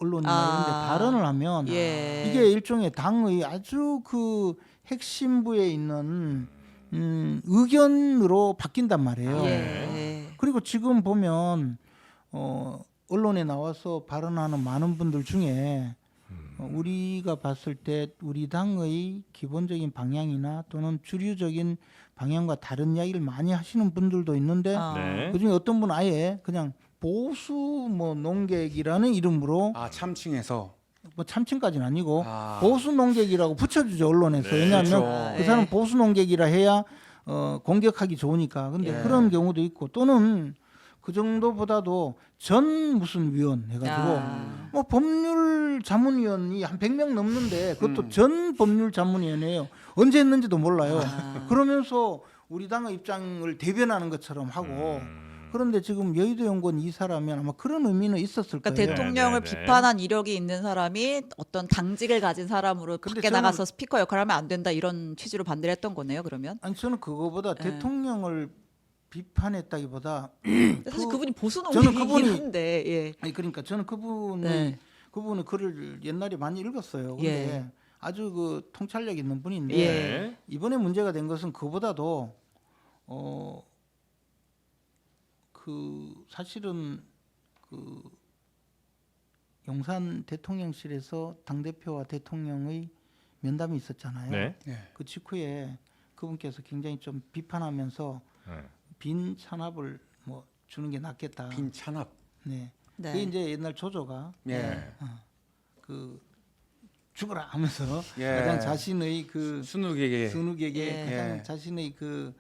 언론이나 이런 데 발언을 하면 예. 이게 일종의 당의 아주 그 핵심부에 있는 의견으로 바뀐단 말이에요. 예. 그리고 지금 보면 언론에 나와서 발언하는 많은 분들 중에 우리가 봤을 때 우리 당의 기본적인 방향이나 또는 주류적인 방향과 다른 이야기를 많이 하시는 분들도 있는데 네. 그중에 어떤 분은 아예 그냥 보수 뭐 농객이라는 이름으로 참칭해서 뭐 참칭까지는 아니고 아. 보수 농객이라고 붙여주죠 언론에서. 네, 왜냐하면 그렇죠. 그 사람 예. 보수 농객이라 해야 공격하기 좋으니까. 근데 예. 그런 경우도 있고 또는 그 정도보다도 전 무슨 위원 해가지고 뭐 법률 자문위원이 한 100명 넘는데 그것도 전 법률 자문위원이에요. 언제 했는지도 몰라요. 그러면서 우리 당의 입장을 대변하는 것처럼 하고 그런데 지금 여의도 연구원 이사라면 아마 그런 의미는 있었을 그러니까 거예요. 대통령을 네, 네. 비판한 이력이 있는 사람이 어떤 당직을 가진 사람으로 근데 밖에 저는- 나가서 스피커 역할을 하면 안 된다 이런 취지로 반대를 했던 거네요. 그러면 아니 저는 그거보다 대통령을 비판했다기보다 사실 그분이 보수 저는 농객이긴 그분이- 한데 예. 아니 그러니까 저는 그분의 네. 그분의 글을 옛날에 많이 읽었어요. 근데 예. 아주 그 통찰력 있는 분인데 예. 네. 이번에 문제가 된 것은 그보다도 그 사실은 그 용산 대통령실에서 당 대표와 대통령의 면담이 있었잖아요. 네. 그 직후에 그분께서 굉장히 좀 비판하면서 네. 빈 찬압을 뭐 주는 게 낫겠다. 빈 찬압. 네. 네. 그게 이제 옛날 조조가 예. 그 죽어라 하면서 예. 가장 자신의 그 순욱에게 순욱에게 예. 가장 예. 자신의 그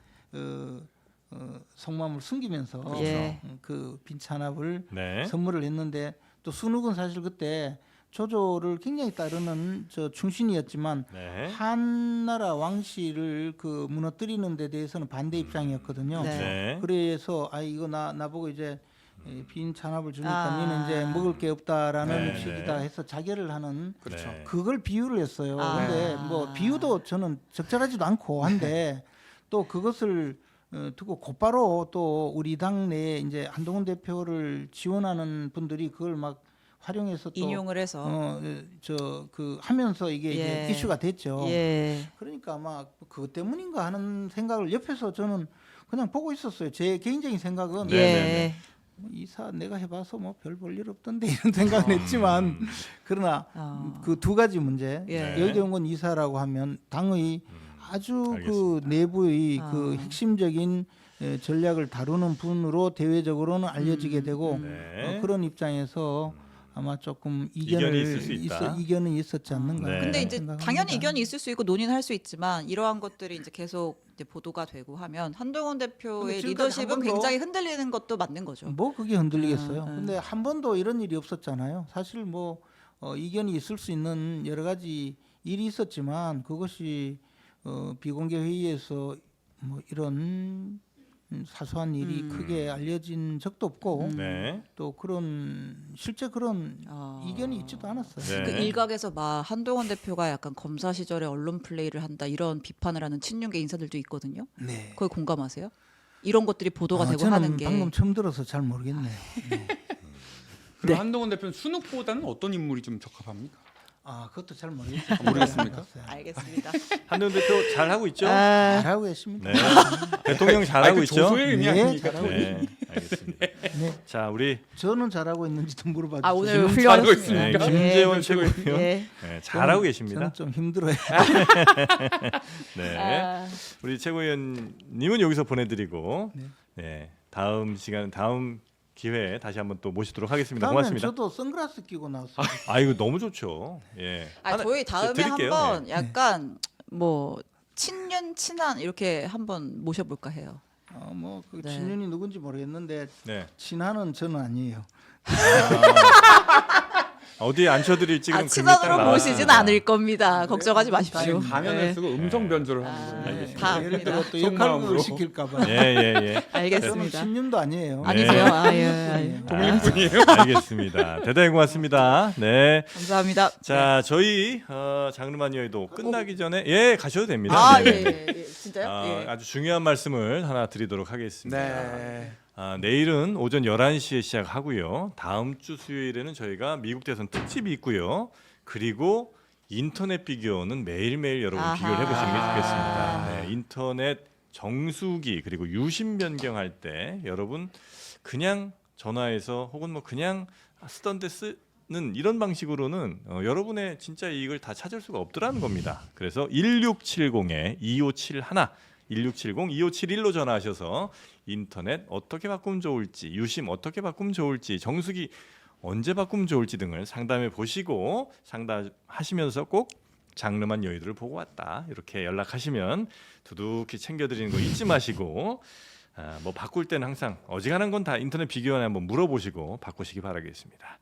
속마음을 숨기면서 예. 그 빈찬압을 네. 선물을 했는데 또 순욱은 사실 그때 조조를 굉장히 따르는 저 충신이었지만 네. 한나라 왕실을 그 무너뜨리는 데 대해서는 반대 입장이었거든요. 네. 네. 그래서 이거 나보고 이제 빈 찬압을 주니까 아. 니는 이제 먹을 게 없다라는 네. 식이다 해서 자결을 하는 그렇죠. 네. 그걸 비유를 했어요. 아. 근데 뭐 비유도 저는 적절하지도 않고 한데 또 그것을 두고 곧바로 또 우리 당 내에 이제 한동훈 대표를 지원하는 분들이 그걸 막 활용해서 또 인용을 해서 저 그 하면서 이게 예. 이제 이슈가 됐죠. 예. 그러니까 아마 그것 때문인가 하는 생각을 옆에서 저는 그냥 보고 있었어요. 제 개인적인 생각은 네. 예. 뭐 이사 내가 해봐서 뭐 별 볼 일 없던데 이런 생각은 했지만 그러나 그 두 가지 문제 예. 여의도연구원 이사라고 하면 당의 아주 그 내부의 그 핵심적인 전략을 다루는 분으로 대외적으로는 알려지게 되고 네. 그런 입장에서 아마 조금 이견이 있을 수 있다. 이견은 있었지 않는가. 네. 근데 이제 생각합니다. 당연히 이견이 있을 수 있고 논의는 할 수 있지만 이러한 것들이 이제 계속 이제 보도가 되고 하면 한동훈 대표의 근데 지금까지 한 리더십은 번도 굉장히 흔들리는 것도 맞는 거죠. 뭐 그게 흔들리겠어요. 아, 아. 근데 한 번도 이런 일이 없었잖아요. 사실 뭐 이견이 있을 수 있는 여러 가지 일이 있었지만 그것이 비공개 회의에서 뭐 이런 사소한 일이 크게 알려진 적도 없고 네. 또 그런 실제 그런 이견이 있지도 않았어요. 네. 그 일각에서 막 한동훈 대표가 약간 검사 시절에 언론 플레이를 한다 이런 비판을 하는 친윤계 인사들도 있거든요. 네. 거기 공감하세요? 이런 것들이 보도가 되고 저는 하는 게 방금 처음 들어서 잘 모르겠네요. 그럼 네. 한동훈 대표는 순욱보다는 어떤 인물이 좀 적합합니까? 그것도 잘 모르겠어요. 모르겠습니까? 알겠습니다. 한동훈 대표 잘 하고 있죠? 아, 잘하고 계십니다. 네. 대통령 잘하고 그 있죠? 조소의 의미 네, 아닙니까? 잘하고 네, 알겠습니다. 네. 자, 우리 저는 잘하고 있는지도 물어봐 주세요. 오늘 잘하고 훌륭하셨습니다. 있습니까? 김재원 최고위원 예. 네, 잘하고 계십니다. 저는 좀 힘들어요. 네. 아, 우리 최고위원님은 여기서 보내드리고 네. 네, 다음 시간 다음 기회에 다시 한번 또 모시도록 하겠습니다. 다음엔 고맙습니다. 저도 선글라스 끼고 나왔어요. 아 이거 너무 좋죠. 예. 저희 다음에 드릴게요. 한번 네. 약간 뭐 친윤 친한 이렇게 한번 모셔볼까 해요. 뭐그 네. 친윤이 누군지 모르겠는데 네. 친한은 저는 아니에요. 어디에 앉혀드릴지 그럼 친한으로 금이 딱 모시진 나왔습니다. 않을 겁니다. 걱정하지 마십시오. 가면을 네. 쓰고 음성 변조를 하는 아, 거예요. 알겠습니다. 다 예를 압니다. 들어 또 속마음으로. 역할극을 시킬까봐. 예예예. 저는 알겠습니다. 친윤도 아니에요. 네. 아니세요? 아, 예. 독립군이에요. 알겠습니다. 대단히 고맙습니다. 네. 감사합니다. 자 저희 장르만 여의도 끝나기 전에 예 가셔도 됩니다. 아, 네. 예. 진짜요? 아, 예. 아주 중요한 말씀을 하나 드리도록 하겠습니다. 네. 내일은 오전 11시에 시작하고요. 다음 주 수요일에는 저희가 미국 대선 특집이 있고요. 그리고 인터넷 비교는 매일매일 여러분 아하. 비교를 해보시는 게 좋겠습니다. 네, 인터넷 정수기 그리고 유심 변경할 때 여러분 그냥 전화해서 혹은 뭐 그냥 쓰던 데 쓰는 이런 방식으로는 여러분의 진짜 이익을 다 찾을 수가 없더라는 겁니다. 그래서 1670-2571 1670-2571로 전화하셔서 인터넷 어떻게 바꾸면 좋을지, 유심 어떻게 바꾸면 좋을지, 정수기 언제 바꾸면 좋을지 등을 상담해 보시고 상담하시면서 꼭 장르만 여의도를 보고 왔다 이렇게 연락하시면 두둑히 챙겨드리는 거 잊지 마시고 뭐 바꿀 때는 항상 어지간한 건 다 인터넷 비교원에 한번 물어보시고 바꾸시기 바라겠습니다.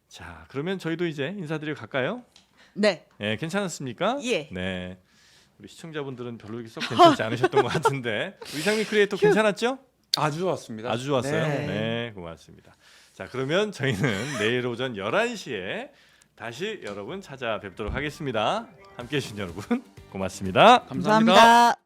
자 그러면 저희도 이제 인사드리고 갈까요? 네. 네, 괜찮았습니까? 예. 네. 우리 시청자분들은 별로 썩 괜찮지 않으셨던 것 같은데 이상민 크리에이터 괜찮았죠? 아주 좋았습니다. 아주 좋았어요. 네. 네, 고맙습니다. 자, 그러면 저희는 내일 오전 11시에 다시 여러분 찾아뵙도록 하겠습니다. 함께해 주신 여러분 고맙습니다. 감사합니다. 감사합니다.